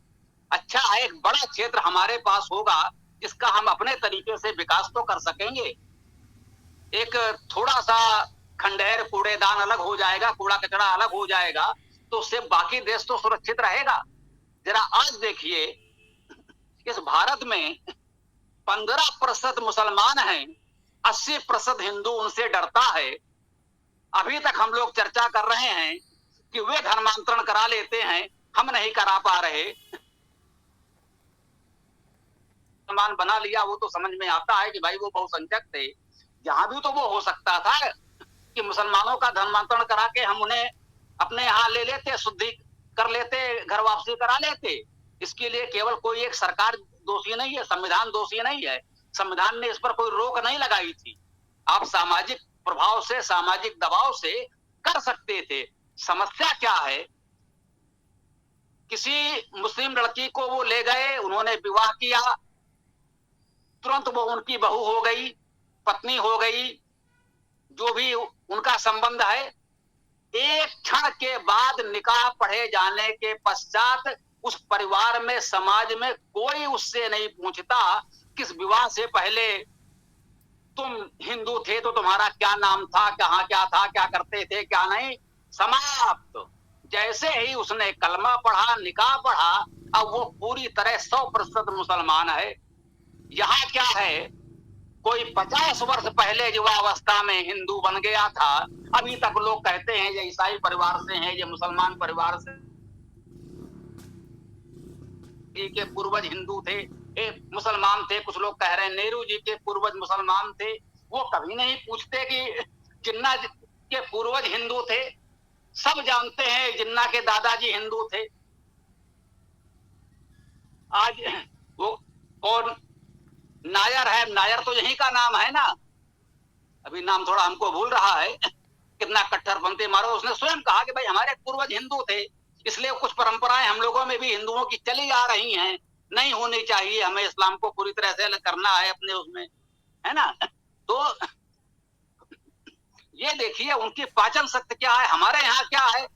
अच्छा है एक बड़ा क्षेत्र हमारे पास होगा जिसका हम अपने तरीके से विकास तो कर सकेंगे। एक थोड़ा सा खंडहर, कूड़ेदान अलग हो जाएगा, कूड़ा कचरा अलग हो जाएगा, तो उससे बाकी देश तो सुरक्षित रहेगा। जरा आज देखिए, इस भारत में 15% मुसलमान हैं, 80% हिंदू उनसे डरता है। अभी तक हम लोग चर्चा कर रहे हैं कि वे धर्मांतरण करा लेते हैं, हम नहीं करा पा रहे। मुसलमान बना लिया, वो तो समझ में आता है कि भाई वो बहुसंख्यक थे, जहां भी तो वो हो सकता था कि मुसलमानों का धर्मांतरण करा के हम उन्हें अपने यहाँ ले लेते, शुद्धि कर लेते, घर वापसी करा लेते। इसके लिए केवल कोई एक सरकार दोषी नहीं है, संविधान दोषी नहीं है, संविधान ने इस पर कोई रोक नहीं लगाई थी। आप सामाजिक प्रभाव से, सामाजिक दबाव से कर सकते थे। समस्या क्या है, किसी मुस्लिम लड़की को वो ले गए, उन्होंने विवाह किया, तुरंत वो उनकी बहू हो गई, पत्नी हो गई, जो भी उनका संबंध है। एक क्षण के बाद निकाह पढ़े जाने के पश्चात उस परिवार में, समाज में कोई उससे नहीं पूछता किस विवाह से पहले तुम हिंदू थे तो तुम्हारा क्या नाम था, कहाँ क्या था, क्या करते थे, क्या नहीं, समाप्त। जैसे ही उसने कलमा पढ़ा, निकाह पढ़ा, अब वो पूरी तरह 100% मुसलमान है। यहाँ क्या है, कोई 50 वर्ष पहले युवावस्था में हिंदू बन गया था, अभी तक लोग कहते हैं ये ईसाई परिवार से हैं, ये मुसलमान परिवार से के पूर्वज हिंदू थे, मुसलमान थे। कुछ लोग कह रहे हैं नेहरू जी के पूर्वज मुसलमान थे। वो कभी नहीं पूछते कि जिन्ना के पूर्वज हिंदू थे। सब जानते हैं जिन्ना के दादाजी हिंदू थे। आज वो कौन नायर है, नायर तो यही का नाम है ना, अभी नाम थोड़ा हमको भूल रहा है, कितना कट्टरपंथी मारो। उसने स्वयं कहा कि भाई हमारे पूर्वज हिंदू थे, इसलिए कुछ परंपराएं हम लोगों में भी हिंदुओं की चली आ रही हैं। नहीं होनी चाहिए, हमें इस्लाम को पूरी तरह से अलग करना है अपने उसमें, है ना। तो ये देखिए उनकी पाचन शक्ति क्या है, हमारे यहाँ क्या है।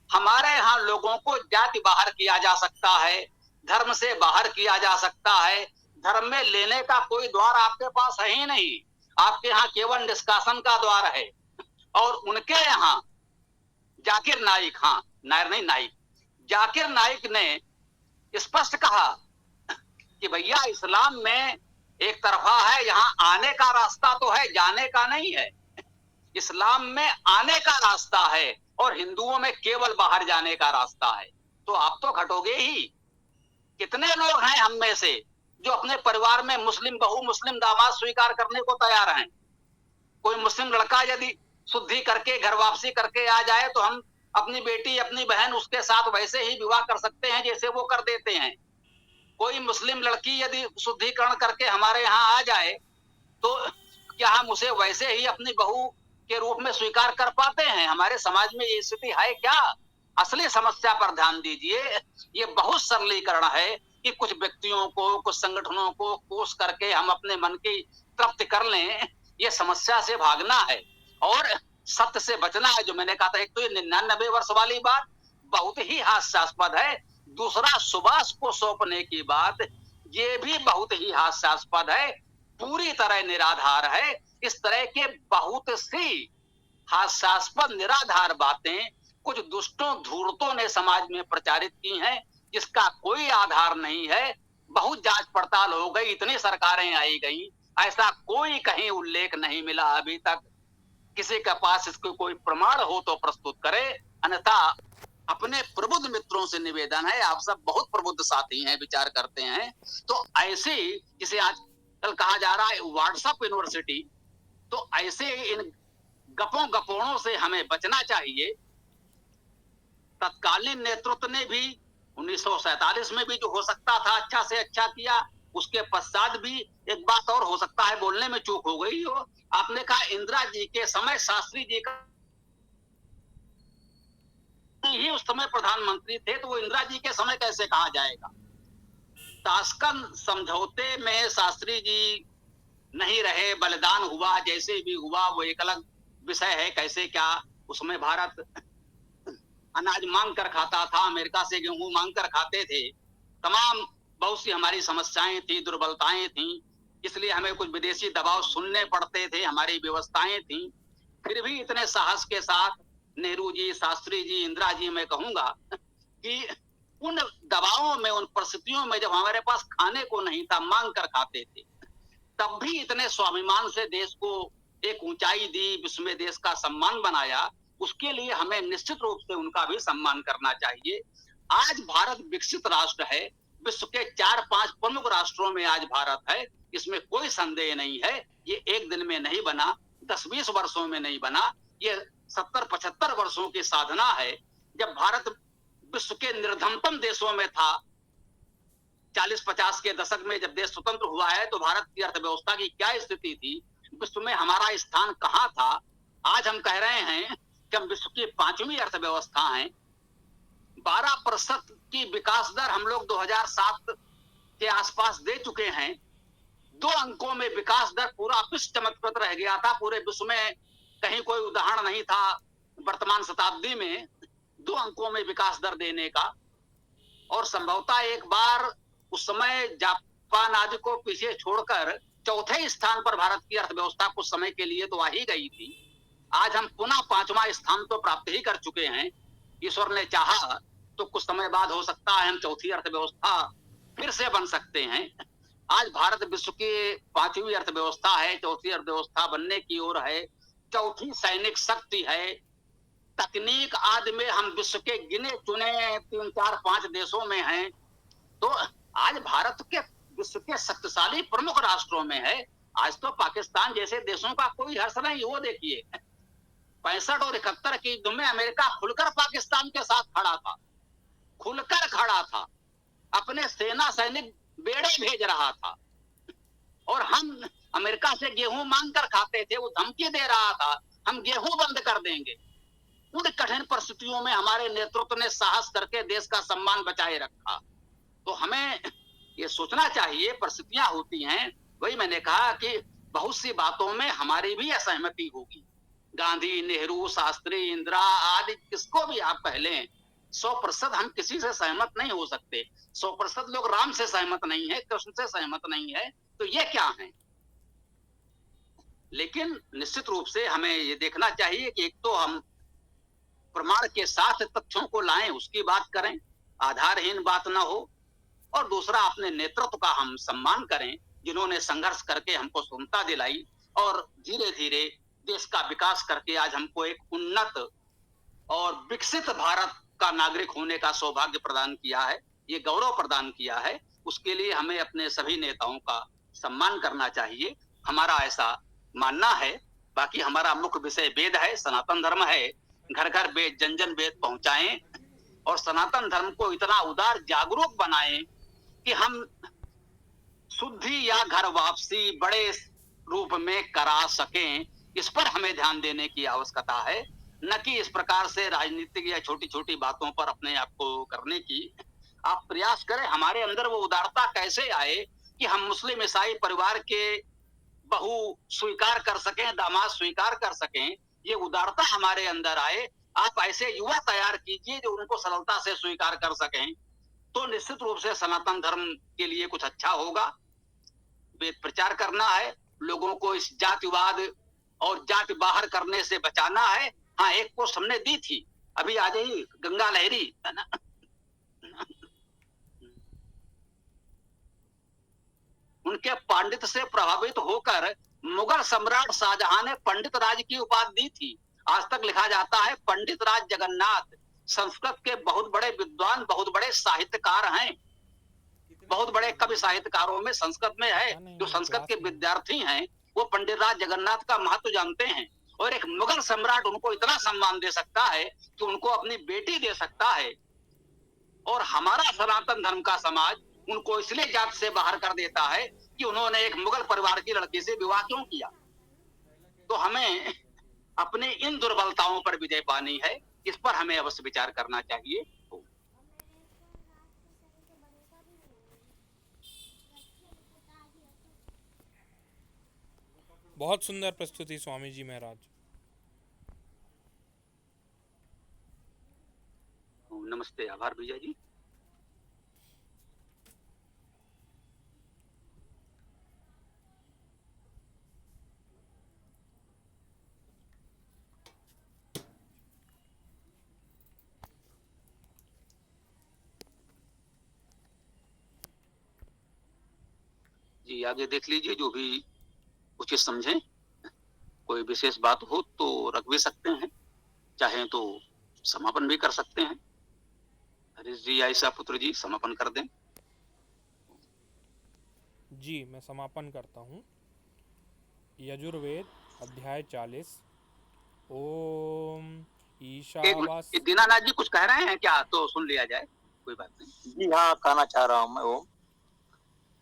हमारे यहाँ लोगों को जाति बाहर किया जा सकता है, धर्म से बाहर किया जा सकता है, धर्म में लेने का कोई द्वार आपके पास है ही नहीं। आपके यहाँ केवल निष्कासन का द्वार है। और उनके यहाँ जाकिर नाइक, हाँ नायर नहीं नाइक, जाकिर नाइक ने स्पष्ट कहा कि भैया इस्लाम में एक तरफा है, यहाँ आने का रास्ता तो है, जाने का नहीं है। इस्लाम में आने का रास्ता है और हिंदुओं में केवल बाहर जाने का रास्ता है। तो आप तो घटोगे ही। कितने लोग हैं हम में से जो अपने परिवार में मुस्लिम बहू, मुस्लिम दामाद स्वीकार करने को तैयार हैं। कोई मुस्लिम लड़का यदि शुद्धि करके घर वापसी करके आ जाए तो हम अपनी बेटी, अपनी बहन उसके साथ वैसे ही विवाह कर सकते हैं जैसे वो कर देते हैं। कोई मुस्लिम लड़की यदि शुद्धिकरण करके हमारे यहाँ आ जाए तो क्या हम उसे वैसे ही अपनी बहू के रूप में स्वीकार कर पाते हैं? हमारे समाज में ये स्थिति है क्या? असली समस्या पर ध्यान दीजिए। ये बहुत सरलीकरण है कि कुछ व्यक्तियों को, कुछ संगठनों को कोस करके हम अपने मन की तृप्ति कर लें। ये समस्या से भागना है और सत्य से बचना है। जो मैंने कहा था, एक तो ये 99 वर्ष वाली बात बहुत ही हास्यास्पद है। दूसरा, सुभाष को सौंपने की बात, ये भी बहुत ही हास्यास्पद है, पूरी तरह निराधार है। इस तरह के बहुत सी हास्यास्पद निराधार बातें कुछ दुष्टों धूर्तों ने समाज में प्रचारित की हैं, जिसका कोई आधार नहीं है। बहुत जांच पड़ताल हो गई, इतनी सरकारें आई गई, ऐसा कोई कहीं उल्लेख नहीं मिला अभी तक। किसी के पास इसको कोई प्रमाण हो तो प्रस्तुत करे, अन्यथा अपने प्रबुद्ध मित्रों से निवेदन है, आप सब बहुत प्रबुद्ध साथी हैं, विचार करते हैं, तो ऐसे जिसे आजकल कहा जा रहा है व्हाट्सएप यूनिवर्सिटी, तो ऐसे इन गपों गपोड़ों से हमें बचना चाहिए। तत्कालीन नेतृत्व ने भी 1947 में भी जो हो सकता था अच्छा से अच्छा किया, उसके पश्चात भी एक बात और हो सकता है, बोलने में चूक हो गई हो। आपने कहा इंदिरा जी के समय शास्त्री जी का ही उस समय प्रधानमंत्री थे, तो वो इंदिरा जी के समय कैसे कहा जाएगा? ताशकंद समझौते में शास्त्री जी नहीं रहे, बलिदान हुआ, जैसे भी हुआ वो एक अलग विषय है। कैसे क्या उसमें भारत अनाज मांग कर खाता था, अमेरिका से गेहूं मांग कर खाते थे, तमाम बहुत सी हमारी समस्याएं थी, दुर्बलताएं थी, इसलिए हमें कुछ विदेशी दबाव सुनने पड़ते थे, हमारी व्यवस्थाएं थी। फिर भी इतने साहस के साथ नेहरू जी, शास्त्री जी, इंदिरा जी, मैं कहूंगा कि उन दबावों में, उन परिस्थितियों में जब हमारे पास खाने को नहीं था, मांग कर खाते थे, तब भी इतने स्वाभिमान से देश को एक ऊंचाई दी, विश्व में देश का सम्मान बनाया। उसके लिए हमें निश्चित रूप से उनका भी सम्मान करना चाहिए। आज भारत विकसित राष्ट्र है, विश्व के 4-5 प्रमुख राष्ट्रों में आज भारत है, इसमें कोई संदेह नहीं है। ये एक दिन में नहीं बना, 10-20 वर्षों में नहीं बना, ये 70-75 वर्षों की साधना है। जब भारत विश्व के निर्धनतम देशों में था, 40-50 के दशक में जब देश स्वतंत्र हुआ है, तो भारत की अर्थव्यवस्था की क्या स्थिति थी, विश्व में हमारा स्थान कहाँ था? आज हम कह रहे हैं कि हम विश्व की 5वीं अर्थव्यवस्था हैं। 12% की विकास दर हम लोग 2007 के आसपास दे चुके हैं। 2 अंकों में विकास दर पूरा विश्व चमत्कृत रह गया था। पूरे विश्व में कहीं कोई उदाहरण नहीं था वर्तमान शताब्दी में 2 अंकों में विकास दर देने का। और संभवतः एक बार उस समय जापान आदि को पीछे छोड़कर चौथे स्थान पर भारत की अर्थव्यवस्था कुछ समय के लिए तो आ ही गई थी। आज हम पुनः 5वां स्थान तो प्राप्त ही कर चुके हैं। ईश्वर ने चाहा तो कुछ समय बाद हो सकता है हम चौथी अर्थव्यवस्था फिर से बन सकते हैं। आज भारत विश्व की 5वीं अर्थव्यवस्था है, चौथी अर्थव्यवस्था बनने की ओर है, चौथी सैनिक शक्ति है। तकनीक आदि में हम विश्व के गिने चुने 3-4-5 देशों में हैं। तो आज भारत के विश्व के शक्तिशाली प्रमुख राष्ट्रों में है। आज तो पाकिस्तान जैसे देशों का कोई हर्ष नहीं। वो देखिए 65 और 71 के युद्ध में अमेरिका खुलकर पाकिस्तान के साथ खड़ा था, खुलकर खड़ा था, अपने सेना सैनिक बेड़े भेज रहा था, और हम अमेरिका से गेहूं मांग कर खाते थे। वो धमकी दे रहा था हम गेहूं बंद कर देंगे। उन कठिन परिस्थितियों में हमारे नेतृत्व ने साहस करके देश का सम्मान बचाए रखा। तो हमें ये सोचना चाहिए, परिस्थितियां होती हैं। वही मैंने कहा कि बहुत सी बातों में हमारी भी असहमति होगी। गांधी, नेहरू, शास्त्री, इंदिरा आदि किसको भी आप कह लें, 100% हम किसी से सहमत नहीं हो सकते। 100% लोग राम से सहमत नहीं है, कृष्ण से सहमत नहीं है, तो ये क्या है? लेकिन निश्चित रूप से हमें ये देखना चाहिए कि एक तो हम प्रमाण के साथ तथ्यों को लाएं, उसकी बात करें, आधारहीन बात ना हो, और दूसरा अपने नेतृत्व का हम सम्मान करें, जिन्होंने संघर्ष करके हमको स्वतंत्रता दिलाई और धीरे धीरे देश का विकास करके आज हमको एक उन्नत और विकसित भारत का नागरिक होने का सौभाग्य प्रदान किया है, ये गौरव प्रदान किया है। उसके लिए हमें अपने सभी नेताओं का सम्मान करना चाहिए, हमारा ऐसा मानना है। बाकी हमारा मुख्य विषय वेद है, सनातन धर्म है। घर घर वेद, जन जन वेद पहुंचाएं और सनातन धर्म को इतना उदार जागरूक बनाएं कि हम शुद्धि या घर वापसी बड़े रूप में करा सकें। इस पर हमें ध्यान देने की आवश्यकता है, न कि इस प्रकार से राजनीतिक या छोटी छोटी बातों पर अपने आप को करने की। आप प्रयास करें, हमारे अंदर वो उदारता कैसे आए कि हम मुस्लिम ईसाई परिवार के बहू स्वीकार कर सकें, दामाद स्वीकार कर सकें, ये उदारता हमारे अंदर आए। आप ऐसे युवा तैयार कीजिए जो उनको सरलता से स्वीकार कर सकें, तो निश्चित रूप से सनातन धर्म के लिए कुछ अच्छा होगा। वेद प्रचार करना है, लोगों को इस जातिवाद और जाति बाहर करने से बचाना है। हाँ, एक पोस्ट हमने दी थी अभी आज ही, गंगा लहरी है ना, उनके पांडित से प्रभावित होकर मुगल सम्राट शाहजहां ने पंडित राज की उपाधि दी थी। आज तक लिखा जाता है पंडित राज जगन्नाथ। संस्कृत के बहुत बड़े विद्वान, बहुत बड़े साहित्यकार हैं, बहुत बड़े कवि साहित्यकारों में संस्कृत में है। जो संस्कृत के विद्यार्थी हैं वो पंडित राज जगन्नाथ का महत्व जानते हैं, और एक मुगल सम्राट उनको इतना सम्मान दे सकता है कि उनको अपनी बेटी दे सकता है, और हमारा सनातन धर्म का समाज उनको इसलिए जात से बाहर कर देता है कि उन्होंने एक मुगल परिवार की लड़की से विवाह क्यों किया। तो हमें अपने इन दुर्बलताओं पर विजय पानी है, इस पर हमें अवश्य विचार करना चाहिए। बहुत सुंदर प्रस्तुति स्वामी जी महाराज। नमस्ते, आभार भैया जी। जी आगे देख लीजिए, जो भी उचित समझें। कोई विशेष बात हो तो रख भी सकते हैं, चाहे तो समापन भी कर सकते हैं। हरीश जी, आयशा पुत्र जी, समापन कर दें। जी, मैं समापन करता हूँ। यजुर्वेद अध्याय 40। ओम ईशावास। दीनानाथ जी कुछ कह रहे हैं क्या? तो सुन लिया जाए, कोई बात नहीं। जी हाँ, कहना चाह रहा हूँ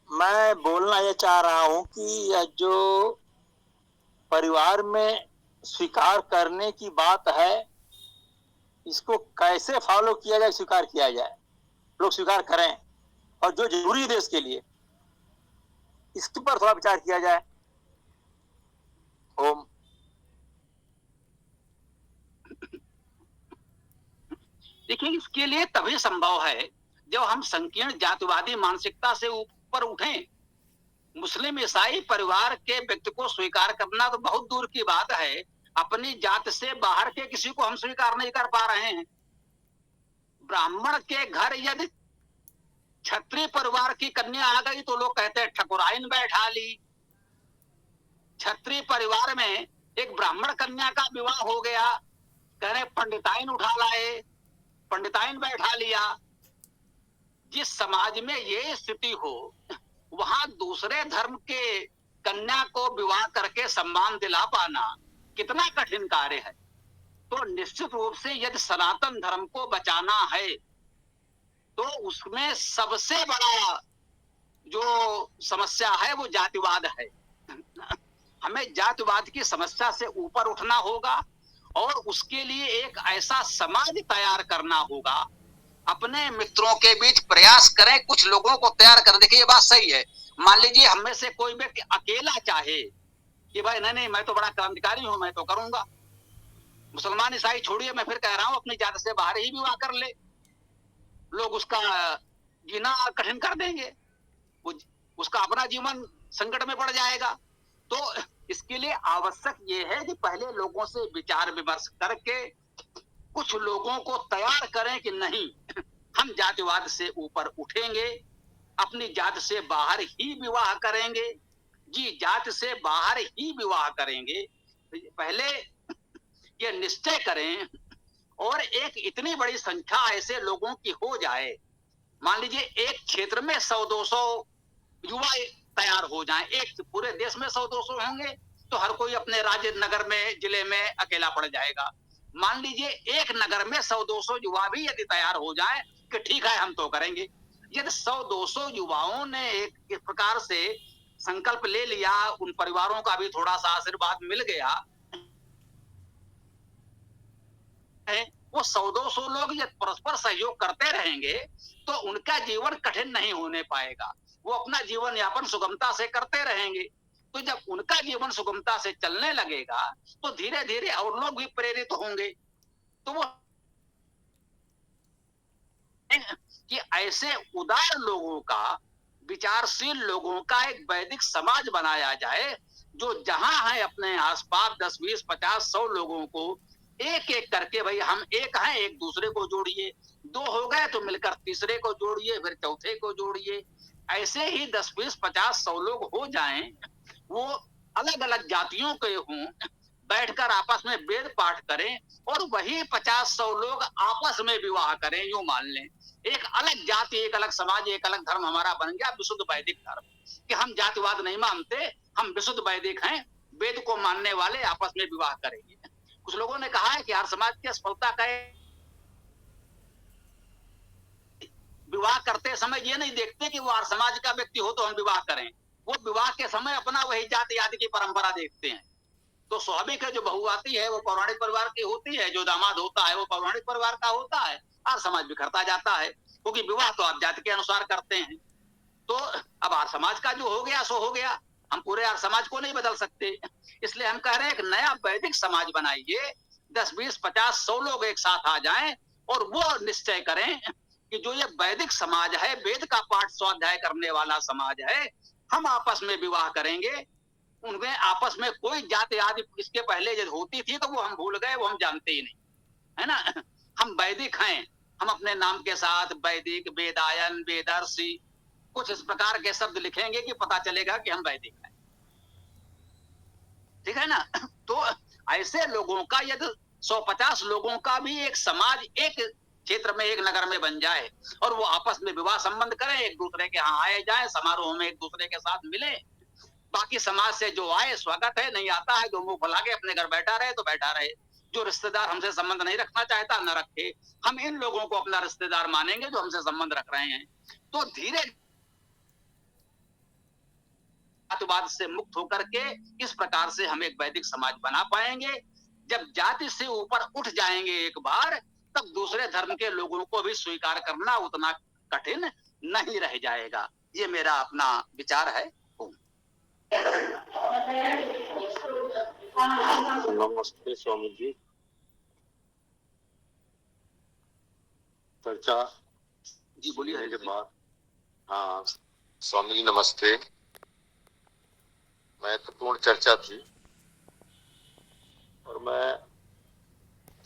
मैं बोलना ये चाह रहा हूँ कि यह जो परिवार में स्वीकार करने की बात है, इसको कैसे फॉलो किया जाए, स्वीकार किया जाए, लोग स्वीकार करें, और जो जरूरी है देश के लिए, इसके पर थोड़ा विचार किया जाए। ओम। देखिए, इसके लिए तभी संभव है जब हम संकीर्ण जातिवादी मानसिकता से ऊपर उठें। मुस्लिम ईसाई परिवार के व्यक्ति को स्वीकार करना तो बहुत दूर की बात है, अपनी जात से बाहर के किसी को हम स्वीकार नहीं कर पा रहे हैं। ब्राह्मण के घर यदि क्षत्रिय परिवार की कन्या आ गई तो लोग कहते हैं ठकुराइन बैठा ली। क्षत्रिय परिवार में एक ब्राह्मण कन्या का विवाह हो गया, कह रहे पंडिताइन उठा लाए, पंडिताइन बैठा लिया। जिस समाज में ये स्थिति हो, वहां दूसरे धर्म के कन्या को विवाह करके सम्मान दिला पाना कितना कठिन कार्य है। तो निश्चित रूप से यदि सनातन धर्म को बचाना है तो उसमें सबसे बड़ा जो समस्या है वो जातिवाद है। हमें जातिवाद की समस्या से ऊपर उठना होगा और उसके लिए एक ऐसा समाज तैयार करना होगा। अपने मित्रों के बीच प्रयास करें, कुछ लोगों को तैयार कर। देखिए ये बात सही है। मान लीजिए हम में से कोई व्यक्ति अकेला चाहे कि भाई नहीं नहीं मैं तो बड़ा क्रांतिकारी हूं, मैं तो करूंगा, मुसलमान ईसाई छोड़िए, मैं फिर कह रहा हूं अपनी जात से बाहर ही विवाह कर ले, लोग उसका जीना कठिन कर देंगे, वो उसका अपना जीवन संकट में पड़ जाएगा। तो इसके लिए आवश्यक ये है कि पहले लोगों से विचार विमर्श करके कुछ लोगों को तैयार करें कि नहीं, हम जातिवाद से ऊपर उठेंगे, अपनी जात से बाहर ही विवाह करेंगे, जी जात से बाहर ही विवाह करेंगे। पहले ये निश्चय करें और एक इतनी बड़ी संख्या ऐसे लोगों की हो जाए, मान लीजिए एक क्षेत्र में 100-200 युवा तैयार हो जाएं, एक पूरे देश में 100-200 होंगे तो हर कोई अपने राज्य नगर में जिले में अकेला पड़ जाएगा। मान लीजिए एक नगर में 100-200 युवा भी यदि तैयार हो जाए कि ठीक है हम तो करेंगे, यदि 100-200 युवाओं ने एक इस प्रकार से संकल्प ले लिया, उन परिवारों का भी थोड़ा सा आशीर्वाद मिल गया, वो 100-200 लोग ये परस्पर सहयोग करते रहेंगे तो उनका जीवन कठिन नहीं होने पाएगा, वो अपना जीवन यापन सुगमता से करते रहेंगे। तो जब उनका जीवन सुगमता से चलने लगेगा तो धीरे धीरे और लोग भी प्रेरित होंगे। तो वो कि ऐसे उदार लोगों का, विचारशील लोगों का एक वैदिक समाज बनाया जाए, जो जहां है अपने आसपास 10, 20, 50, 100 लोगों को एक एक करके, भाई हम एक हैं, एक दूसरे को जोड़िए, 2 हो गए तो मिलकर तीसरे को जोड़िए, फिर चौथे को जोड़िए, ऐसे ही 10, 20, 50, 100 लोग हो जाएं, वो अलग अलग जातियों के हों, बैठकर आपस में वेद पाठ करें और वही 50-100 लोग आपस में विवाह करें। यूं मान लें एक अलग जाति, एक अलग समाज, एक अलग धर्म हमारा बन गया विशुद्ध वैदिक धर्म, कि हम जातिवाद नहीं मानते, हम विशुद्ध वैदिक हैं, वेद को मानने वाले आपस में विवाह करेंगे। कुछ लोगों ने कहा है कि आर्य समाज की असफलता का विवाह करते समय ये नहीं देखते कि वो आर्य समाज का व्यक्ति हो तो हम विवाह करें, वो विवाह के समय अपना वही जाति आदि की परंपरा देखते हैं। तो स्वाभाविक है जो बहू आती है वो पौराणिक परिवार की होती है, जो दामाद होता है वो पौराणिक परिवार का होता है, आर्य समाज बिखरता जाता है, क्योंकि विवाह तो आप जाति के अनुसार करते हैं। तो अब आर्य समाज का जो हो गया सो हो गया, हम पूरे आर्य समाज को नहीं बदल सकते, इसलिए हम कह रहे हैं एक नया वैदिक समाज बनाइए, 10, 20, 50, 100 लोग एक साथ आ जाएं और वो निश्चय करें कि जो ये वैदिक समाज है, वेद का पाठ स्वाध्याय करने वाला समाज है, हम आपस में विवाह करेंगे, उनमें आपस में कोई जाति आदि इसके पहले जब होती थी तो वो हम भूल गए, वो हम जानते ही नहीं, है ना। हम वैदिक हैं, हम अपने नाम के साथ वैदिक, वेदायन, वेदर्षि, कुछ इस प्रकार के शब्द लिखेंगे कि पता चलेगा कि हम वैदिक हैं, ठीक है ना। तो ऐसे लोगों का यदि 150 लोगों का भी एक समाज एक क्षेत्र में, एक नगर में बन जाए और वो आपस में विवाह संबंध करें, एक दूसरे के यहाँ आए जाए, समारोह में एक दूसरे के साथ मिले, बाकी समाज से जो आए स्वागत है, नहीं आता है जो मुंह फैला के अपने घर बैठा रहे तो बैठा रहे, जो रिश्तेदार हमसे संबंध नहीं रखना चाहता न रखे, हम इन लोगों को अपना रिश्तेदार मानेंगे जो हमसे संबंध रख रहे हैं। तो धीरे जातिवाद से मुक्त होकर के इस प्रकार से हम एक वैदिक समाज बना पाएंगे। जब जाति से ऊपर उठ जाएंगे एक बार, तब दूसरे धर्म के लोगों को भी स्वीकार करना उतना कठिन नहीं रह जाएगा। ये मेरा अपना विचार है। नमस्ते स्वामी जी। चर्चा जी बोलिए। के बाद हाँ स्वामी जी नमस्ते। महत्वपूर्ण चर्चा थी और मैं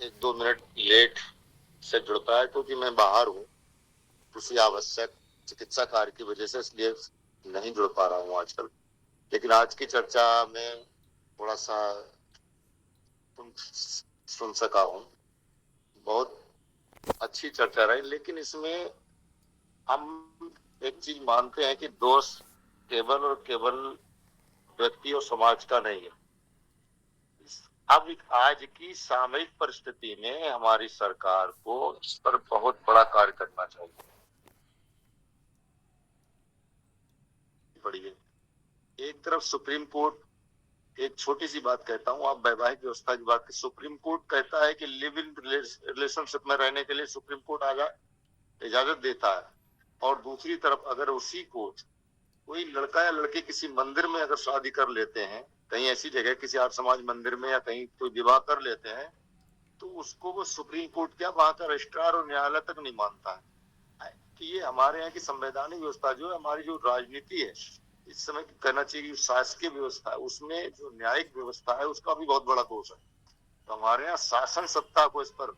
1-2 मिनट लेट से जुड़ पाया क्योंकि मैं बाहर हूँ किसी आवश्यक चिकित्सा कार्य की वजह से, इसलिए नहीं जुड़ पा रहा हूँ आजकल। लेकिन आज की चर्चा में थोड़ा सा सुन सका हूँ, बहुत अच्छी चर्चा रही। लेकिन इसमें हम एक चीज मानते हैं कि दोष केवल और केवल व्यक्ति और समाज का नहीं है। अब आज की सामयिक परिस्थिति में हमारी सरकार को इस पर बहुत बड़ा कार्य करना चाहिए। बढ़िए, एक तरफ सुप्रीम कोर्ट, एक छोटी सी बात कहता हूँ, आप वैवाहिक व्यवस्था की बात, सुप्रीम कोर्ट कहता है कि लिव इन रिलेशनशिप में रहने के लिए सुप्रीम कोर्ट आ जाए, इजाजत देता है, और दूसरी तरफ अगर उसी को कोई लड़का या लड़की किसी मंदिर में अगर शादी कर लेते हैं, कहीं ऐसी जगह किसी आर्य समाज मंदिर में या कहीं कोई विवाह कर लेते हैं, तो उसको वो सुप्रीम कोर्ट क्या वहां का रजिस्ट्रार और न्यायालय तक नहीं मानता है। कि ये हमारे यहाँ की संवैधानिक व्यवस्था जो है, हमारी जो राजनीति है इस समय कहना चाहिए शासकीय व्यवस्था है, उसमें जो न्यायिक व्यवस्था है उसका भी बहुत बड़ा दोष है। तो हमारे यहाँ शासन सत्ता को इस पर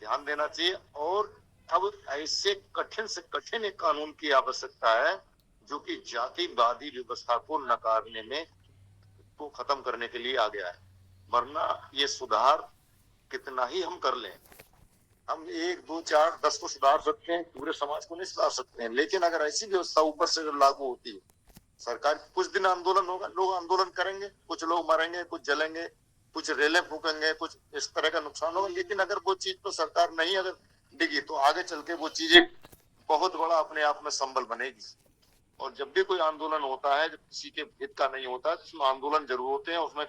ध्यान देना चाहिए, और अब ऐसे कठिन से कठिन एक कानून की आवश्यकता है जो कि जातिवादी व्यवस्था को नकारने में, को खत्म करने के लिए आ गया है। वरना ये सुधार कितना ही हम कर लें, हम 1, 2, 4, 10 को सुधार सकते हैं, पूरे समाज को नहीं सुधार सकते हैं। लेकिन अगर ऐसी व्यवस्था ऊपर से लागू होती है, सरकार कुछ दिन आंदोलन होगा, लोग आंदोलन करेंगे, कुछ लोग मरेंगे, कुछ जलेंगे, कुछ रेलें फूकेंगे, कुछ इस तरह का नुकसान होगा, लेकिन अगर वो चीज तो सरकार नहीं अगर डिगी तो आगे चल के वो चीजें बहुत बड़ा अपने आप में संबल बनेगी। और जब भी कोई आंदोलन होता है, जब किसी के हित का नहीं होता है, जिसमें आंदोलन जरूर होते हैं, उसमें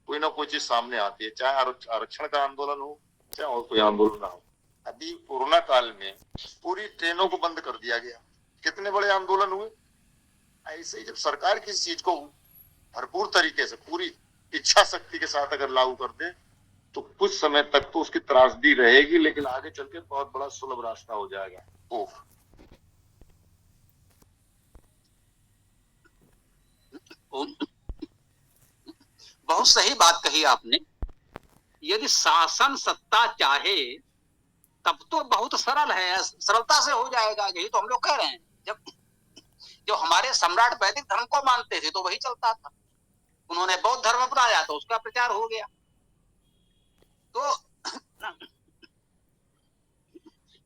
कोई ना कोई चीज सामने आती है, चाहे आरक्षण का आंदोलन हो, चाहे और कोई आंदोलन ना हो। अभी कोरोना काल में पूरी ट्रेनों को बंद कर दिया गया, कितने बड़े आंदोलन हुए। ऐसे ही जब सरकार किसी चीज को भरपूर तरीके से पूरी इच्छा शक्ति के साथ अगर लागू कर दे, तो कुछ समय तक तो उसकी त्रासदी रहेगी, लेकिन आगे चल के बहुत बड़ा सुलभ रास्ता हो जाएगा। बहुत सही बात कही आपने। यदि शासन सत्ता चाहे तब तो बहुत सरल है, सरलता से हो जाएगा। यही तो हम लोग कह रहे हैं। जब हमारे सम्राट वैदिक धर्म को मानते थे तो वही चलता था, उन्होंने बौद्ध धर्म अपनाया तो उसका प्रचार हो गया। तो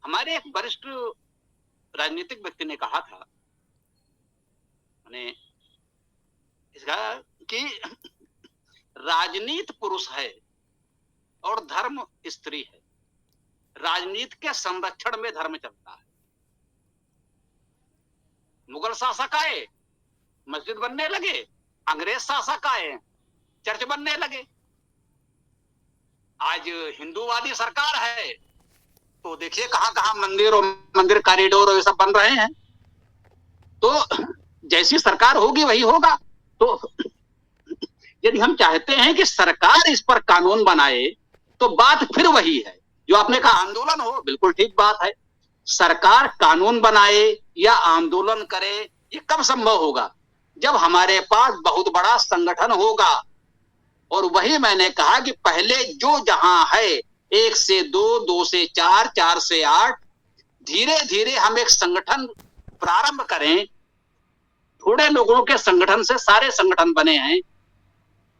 हमारे एक वरिष्ठ राजनीतिक व्यक्ति ने कहा था, इसका कि राजनीति पुरुष है और धर्म स्त्री है। राजनीति के संरक्षण में धर्म चलता है। मुगल शासक आए, मस्जिद बनने लगे, अंग्रेज शासक आए, चर्च बनने लगे। आज हिंदूवादी सरकार है तो देखिए कहां कहां मंदिर और मंदिर कॉरिडोर और ये सब बन रहे हैं। तो जैसी सरकार होगी वही होगा। तो यदि हम चाहते हैं कि सरकार इस पर कानून बनाए तो बात फिर वही है जो आपने कहा, आंदोलन हो, बिल्कुल ठीक बात है। सरकार कानून बनाए या आंदोलन करे, ये कब संभव होगा? जब हमारे पास बहुत बड़ा संगठन होगा। और वही मैंने कहा कि पहले जो जहां है 1 से 2, 2 से 4, 4 से 8, धीरे धीरे हम एक संगठन प्रारंभ करें। थोड़े लोगों के संगठन से सारे संगठन बने हैं।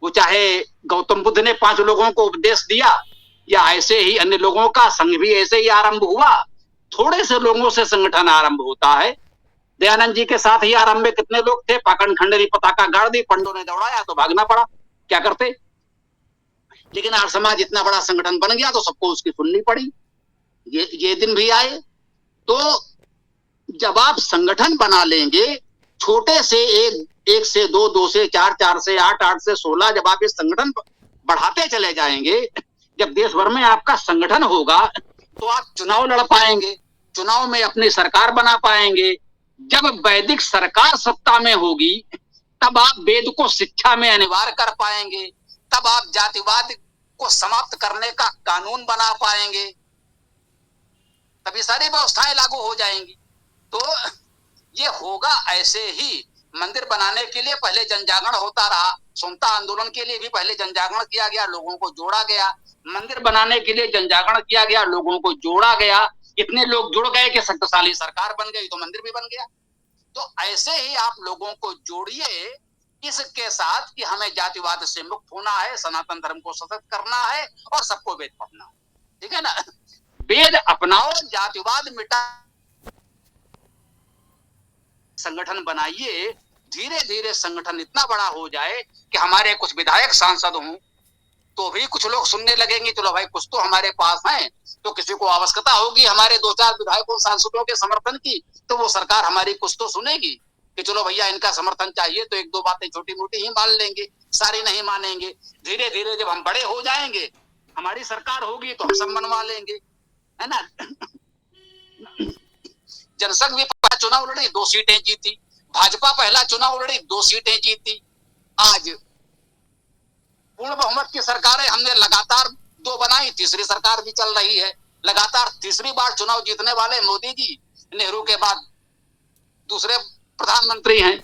वो चाहे गौतम बुद्ध ने 5 लोगों को उपदेश दिया या ऐसे ही अन्य लोगों का संघ भी ऐसे ही आरंभ हुआ। थोड़े से लोगों से संगठन आरंभ होता है। दयानंद जी के साथ ही आरंभ में कितने लोग थे? पाखंड खंडरी पताका गाड़ दी, पंडों ने दौड़ाया तो भागना पड़ा, क्या करते? लेकिन आर्य समाज इतना बड़ा संगठन बन गया तो सबको उसकी सुननी पड़ी। ये दिन भी आए। तो जब आप संगठन बना लेंगे, छोटे से 1 से 2, 2 से 4, 4 से 8, 8 से 16, जब आप इस संगठन बढ़ाते चले जाएंगे, जब देश भर में आपका संगठन होगा तो आप चुनाव लड़ पाएंगे, चुनाव में अपनी सरकार बना पाएंगे। जब वैदिक सरकार सत्ता में होगी तब आप वेद को शिक्षा में अनिवार्य कर पाएंगे, तब आप जातिवाद को समाप्त करने का कानून बना पाएंगे, तभी सारी व्यवस्थाएं लागू हो जाएंगी। तो ये होगा ऐसे ही। मंदिर बनाने के लिए पहले जनजागरण होता रहा, समता आंदोलन के लिए भी पहले जनजागरण किया गया, लोगों को जोड़ा गया। मंदिर बनाने के लिए जनजागरण किया गया, लोगों को जोड़ा गया। इतने लोग जुड़ गए कि शक्तिशाली सरकार बन गई तो मंदिर भी बन गया। तो ऐसे ही आप लोगों को जोड़िए इसके साथ कि हमें जातिवाद से मुक्त होना है, सनातन धर्म को सशक्त करना है और सबको वेद पढ़ना है। ठीक है ना? वेद अपनाओ, जातिवाद मिटा, संगठन बनाइए। धीरे धीरे संगठन इतना बड़ा हो जाए कि हमारे कुछ विधायक सांसद हों तो भी कुछ लोग सुनने लगेंगे, चलो भाई कुछ तो हमारे पास है। तो किसी को आवश्यकता होगी हमारे 2-4 विधायकों सांसदों के समर्थन की, तो वो सरकार हमारी कुछ तो सुनेगी कि चलो भैया इनका समर्थन चाहिए, तो 1-2 बातें छोटी मोटी ही मान लेंगे, सारी नहीं मानेंगे। धीरे धीरे जब हम बड़े हो जाएंगे, हमारी सरकार होगी तो हम सब मनवा लेंगे, है ना? जनसंघ भी पहला चुनाव लड़ी 2 सीटें जीती, भाजपा पहला चुनाव लड़ी 2 सीटें जीती। आज पूर्ण बहुमत की सरकारें हमने लगातार 2 बनाई, तीसरी सरकार भी चल रही है। लगातार तीसरी बार चुनाव जीतने वाले मोदी जी नेहरू के बाद दूसरे प्रधानमंत्री हैं।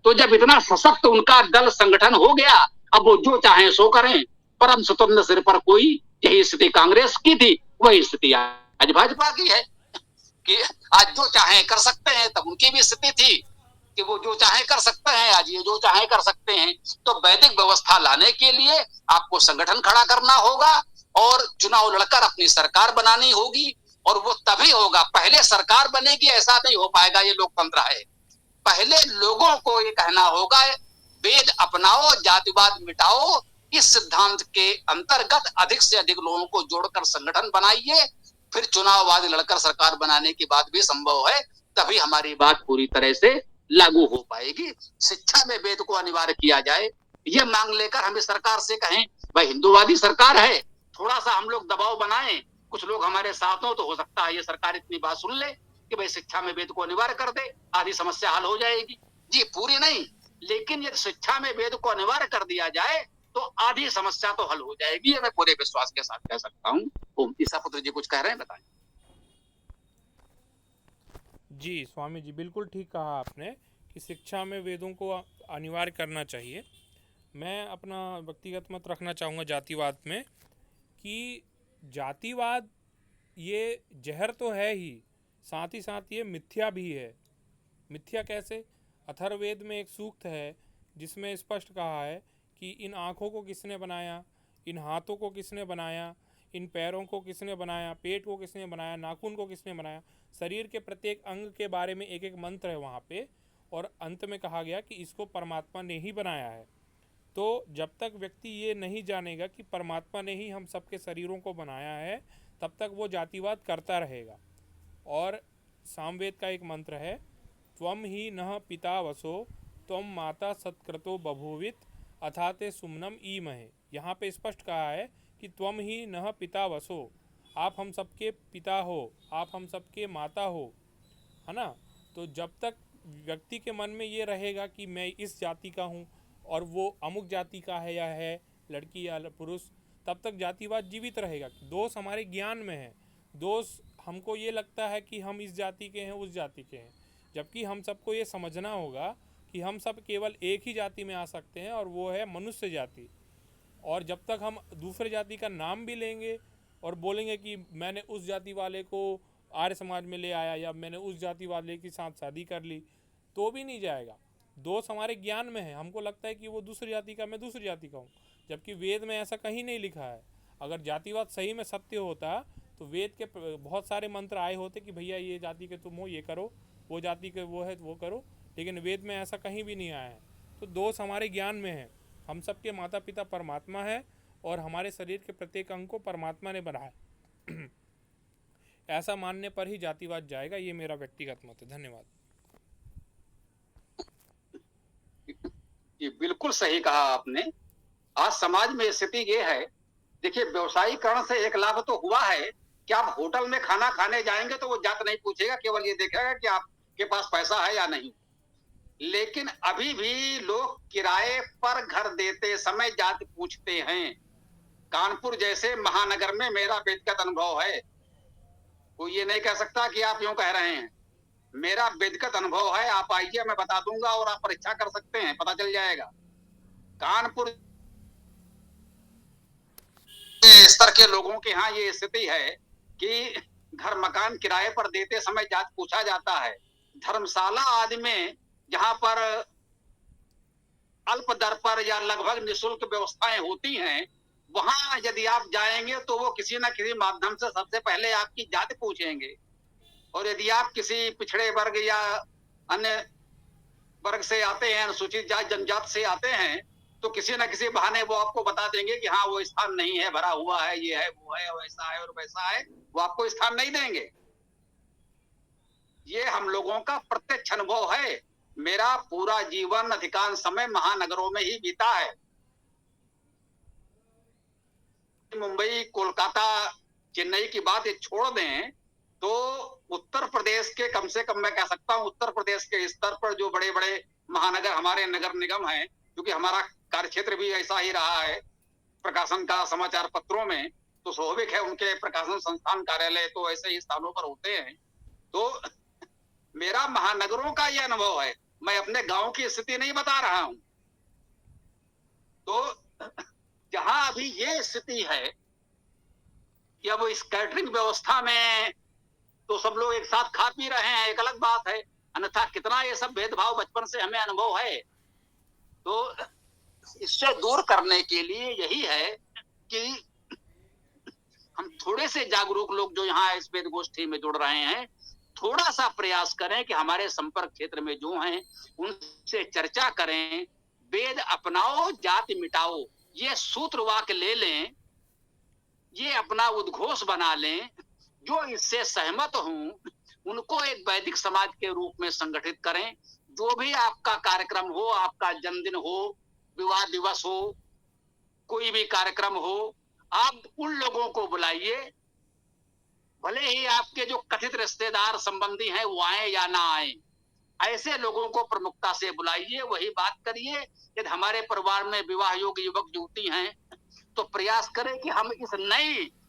तो जब इतना सशक्त उनका दल संगठन हो गया, अब वो जो चाहे सो करें, परम स्वतंत्र सिर पर कोई। यही स्थिति कांग्रेस की थी, वही स्थिति आज भाजपा की है कि आज जो चाहे कर सकते हैं। तब उनकी भी स्थिति थी कि वो जो चाहे कर सकते हैं, आज ये जो चाहे कर सकते हैं। तो वैदिक व्यवस्था लाने के लिए आपको संगठन खड़ा करना होगा और चुनाव लड़कर अपनी सरकार बनानी होगी, और वो तभी होगा। पहले सरकार बनेगी ऐसा नहीं हो पाएगा, ये लोकतंत्र है। पहले लोगों को ये कहना होगा वेद अपनाओ, जातिवाद मिटाओ। इस सिद्धांत के अंतर्गत अधिक से अधिक लोगों को जोड़कर संगठन बनाइए, फिर चुनाववाद लड़कर सरकार बनाने की बात भी संभव है। तभी हमारी बात पूरी तरह से लागू हो पाएगी। शिक्षा में वेद को अनिवार्य किया जाए, ये मांग लेकर हम इस सरकार से कहें भाई हिंदूवादी सरकार है, थोड़ा सा हम लोग दबाव बनाएं, कुछ लोग हमारे साथ हो, तो हो सकता है ये सरकार इतनी बात सुन ले कि भाई शिक्षा में वेद को अनिवार्य कर दे, आधी समस्या हल हो जाएगी। जी पूरी नहीं, लेकिन यदि शिक्षा में वेद को अनिवार्य कर दिया जाए तो आधी समस्या तो हल हो जाएगी। ये मैं पूरे विश्वास के साथ कह सकता हूँ। ईसा पुत्र जी कुछ कह रहे हैं, बताएं। जी स्वामी जी, बिल्कुल ठीक कहा आपने कि शिक्षा में वेदों को अनिवार्य करना चाहिए। मैं अपना व्यक्तिगत मत रखना चाहूँगा जातिवाद में कि जातिवाद ये जहर तो है ही, साथ ही साथ ये मिथ्या भी है। मिथ्या कैसे? अथर्ववेद में एक सूक्त है जिसमें स्पष्ट कहा है कि इन आँखों को किसने बनाया, इन हाथों को किसने बनाया, इन पैरों को किसने बनाया, पेट को किसने बनाया, नाखून को किसने बनाया। शरीर के प्रत्येक अंग के बारे में एक एक मंत्र है वहाँ पे, और अंत में कहा गया कि इसको परमात्मा ने ही बनाया है। तो जब तक व्यक्ति ये नहीं जानेगा कि परमात्मा ने ही हम सबके शरीरों को बनाया है, तब तक वो जातिवाद करता रहेगा। और सामवेद का एक मंत्र है, त्वम ही नः पिता वसो त्वम माता सत्क्रतो बभूवित अथाते सुमनम ईमहे। यहाँ पे स्पष्ट कहा है कि त्वम ही नः पिता वसो, आप हम सबके पिता हो, आप हम सबके माता हो, है ना। तो जब तक व्यक्ति के मन में ये रहेगा कि मैं इस जाति का हूँ और वो अमुक जाति का है या है, लड़की या पुरुष, तब तक जातिवाद जीवित रहेगा। दोष हमारे ज्ञान में है, दोष हमको ये लगता है कि हम इस जाति के हैं, उस जाति के हैं, जबकि हम सबको ये समझना होगा कि हम सब केवल एक ही जाति में आ सकते हैं और वो है मनुष्य जाति। और जब तक हम दूसरे जाति का नाम भी लेंगे और बोलेंगे कि मैंने उस जाति वाले को आर्य समाज में ले आया या मैंने उस जाति वाले के साथ शादी कर ली, तो भी नहीं जाएगा। दोष हमारे ज्ञान में है, हमको लगता है कि वो दूसरी जाति का, मैं दूसरी जाति का हूँ, जबकि वेद में ऐसा कहीं नहीं लिखा है। अगर जातिवाद सही में सत्य होता तो वेद के बहुत सारे मंत्र आए होते कि भैया ये जाति के तुम हो, ये करो, वो जाति के वो है वो करो, लेकिन वेद में ऐसा कहीं भी नहीं आया है। तो दोष हमारे ज्ञान में है। हम सबके माता पिता परमात्मा है और हमारे शरीर के प्रत्येक अंग को परमात्मा ने बनाया। ऐसा मानने पर ही जातिवाद जाएगा, ये मेरा व्यक्तिगत मत है। धन्यवाद। ये बिल्कुल सही कहा आपने। आज समाज में स्थिति ये है, देखिए व्यवसायीकरण से एक लाभ तो हुआ है कि आप होटल में खाना खाने जाएंगे तो वो जात नहीं पूछेगा, केवल ये देखेगा कि आपके पास पैसा है या नहीं। लेकिन अभी भी लोग किराए पर घर देते समय जात पूछते हैं। कानपुर जैसे महानगर में मेरा व्यक्तिगत अनुभव है, कोई ये नहीं कह सकता कि आप यूं कह रहे हैं। मेरा व्यक्तिगत अनुभव है, आप आइए मैं बता दूंगा और आप परीक्षा कर सकते हैं, पता चल जाएगा। कानपुर स्तर के लोगों के यहाँ ये स्थिति है कि घर मकान किराए पर देते समय जात पूछा जाता है। धर्मशाला आदि में जहां पर अल्प दर पर या लगभग निःशुल्क व्यवस्थाएं होती हैं, वहां यदि आप जाएंगे तो वो किसी न किसी माध्यम से सबसे पहले आपकी जाति पूछेंगे। और यदि आप किसी पिछड़े वर्ग या अन्य वर्ग से आते हैं, अनुसूचित जाति जनजाति से आते हैं, तो किसी न किसी बहाने वो आपको बता देंगे कि हाँ वो स्थान नहीं है, भरा हुआ है, ये है, वो है, वैसा है और वैसा है, वो आपको स्थान नहीं देंगे। ये हम लोगों का प्रत्यक्ष अनुभव है। मेरा पूरा जीवन अधिकांश समय महानगरों में ही बीता है। मुंबई, कोलकाता, चेन्नई की बात छोड़ दें तो उत्तर प्रदेश के, कम से कम मैं कह सकता हूं उत्तर प्रदेश के स्तर पर जो बड़े बड़े महानगर, हमारे नगर निगम हैं, क्योंकि हमारा कार्य क्षेत्र भी ऐसा ही रहा है प्रकाशन का, समाचार पत्रों में, तो स्वाभाविक है उनके प्रकाशन संस्थान कार्यालय तो ऐसे ही स्थानों पर होते हैं। तो मेरा महानगरों का यह अनुभव है, मैं अपने गांव की स्थिति नहीं बता रहा हूं। तो जहां अभी ये स्थिति है कि अब इस कैटरिंग व्यवस्था में तो सब लोग एक साथ खा पी रहे हैं, एक अलग बात है, अन्यथा कितना ये सब भेदभाव बचपन से हमें अनुभव है। तो इससे दूर करने के लिए यही है कि हम थोड़े से जागरूक लोग जो यहाँ इस वेद गोष्ठी में जुड़ रहे हैं, थोड़ा सा प्रयास करें कि हमारे संपर्क क्षेत्र में जो हैं उनसे चर्चा करें, वेद अपनाओ जाति मिटाओ, ये सूत्र वाक्य ले लें, ये अपना उद्घोष बना लें। जो इससे सहमत हों उनको एक वैदिक समाज के रूप में संगठित करें। जो भी आपका कार्यक्रम हो, आपका जन्मदिन हो, विवाह दिवस हो, कोई भी कार्यक्रम हो, आप उन लोगों को बुलाइए, भले ही आपके जो कथित रिश्तेदार संबंधी हैं वो आए या ना आए, ऐसे लोगों को प्रमुखता से बुलाइए, वही बात करिए। यदि हमारे परिवार में विवाह योग्य युवक युवती हैं तो प्रयास करें कि हम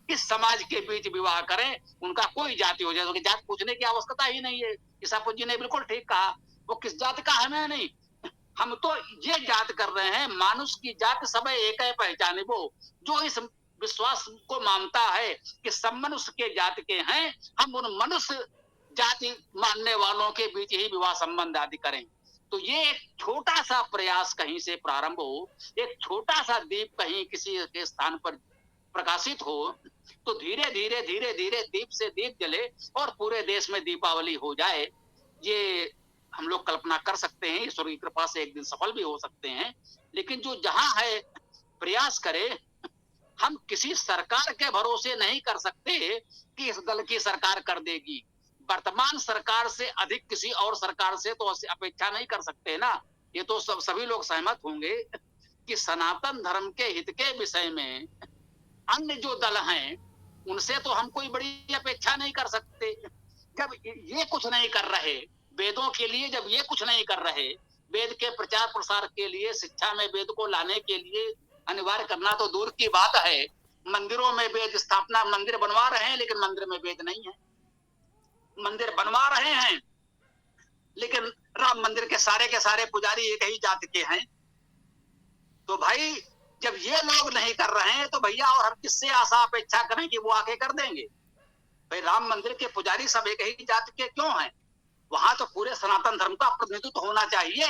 इस समाज के बीच विवाह करें, उनका कोई जाति हो जाए, जात पूछने की आवश्यकता ही नहीं है। ईसापुर जी ने बिल्कुल ठीक कहा, वो किस जात का हमें नहीं, हम तो ये जात कर रहे हैं, मानुष की जात सब एक है पहचाने वो, जो इस विश्वास को मानता है कि सब मनुष्य के जात के हैं, हम उन मनुष्य जाति मानने वालों के बीच ही विवाह संबंध आदि करें। तो ये एक छोटा सा प्रयास कहीं से प्रारंभ हो, एक छोटा सा दीप कहीं किसी के स्थान पर प्रकाशित हो, तो धीरे धीरे धीरे धीरे दीप से दीप जले और पूरे देश में दीपावली हो जाए। ये हम लोग कल्पना कर सकते हैं, ईश्वर की कृपा से एक दिन सफल भी हो सकते हैं। लेकिन जो जहां है प्रयास करे, हम किसी सरकार के भरोसे नहीं कर सकते कि इस दल की सरकार कर देगी। वर्तमान सरकार से अधिक किसी और सरकार से तो अपेक्षा नहीं कर सकते ना। ये तो सभी लोग सहमत होंगे कि सनातन धर्म के हित के विषय में अन्य जो दल हैं उनसे तो हम कोई बड़ी अपेक्षा नहीं कर सकते। जब ये कुछ नहीं कर रहे वेदों के लिए, जब ये कुछ नहीं कर रहे वेद के प्रचार प्रसार के लिए, शिक्षा में वेद को लाने के लिए अनिवार्य करना तो दूर की बात है, मंदिरों में वेद स्थापना, मंदिर बनवा रहे हैं लेकिन मंदिर में वेद नहीं है, मंदिर बनवा रहे हैं लेकिन राम मंदिर के सारे पुजारी एक ही जाति के हैं। तो भाई जब ये लोग नहीं कर रहे हैं तो भैया और हम किससे आशा अपेक्षा करें कि वो आके कर देंगे। भाई राम मंदिर के पुजारी सब एक ही जाति के क्यों हैं? वहां तो पूरे सनातन धर्म का प्रतिनिधित्व होना चाहिए।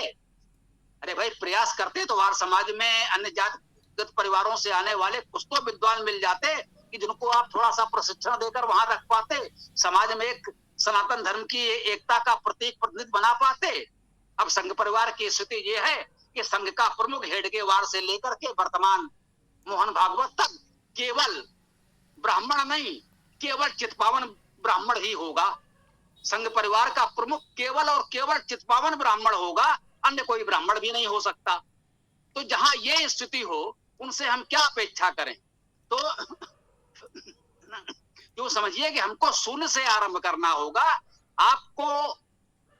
अरे भाई प्रयास करते तो वार समाज में अन्य जातिगत परिवारों से आने वाले कुछ तो विद्वान मिल जाते कि जिनको आप थोड़ा सा प्रशिक्षण देकर वहां रख पाते, समाज में एक सनातन धर्म की एकता का प्रतीक प्रतिनिधि बना पाते। अब संघ परिवार की स्थिति ये है कि संघ का प्रमुख हेडगेवार से लेकर के वर्तमान मोहन भागवत तक केवल ब्राह्मण नहीं, केवल चित्पावन ब्राह्मण ही होगा। संघ परिवार का प्रमुख केवल और केवल चित्पावन ब्राह्मण होगा, अन्य कोई ब्राह्मण भी नहीं हो सकता। तो जहां ये स्थिति हो उनसे हम क्या अपेक्षा करें? तो जो समझिए कि हमको शून्य से आरंभ करना होगा। आपको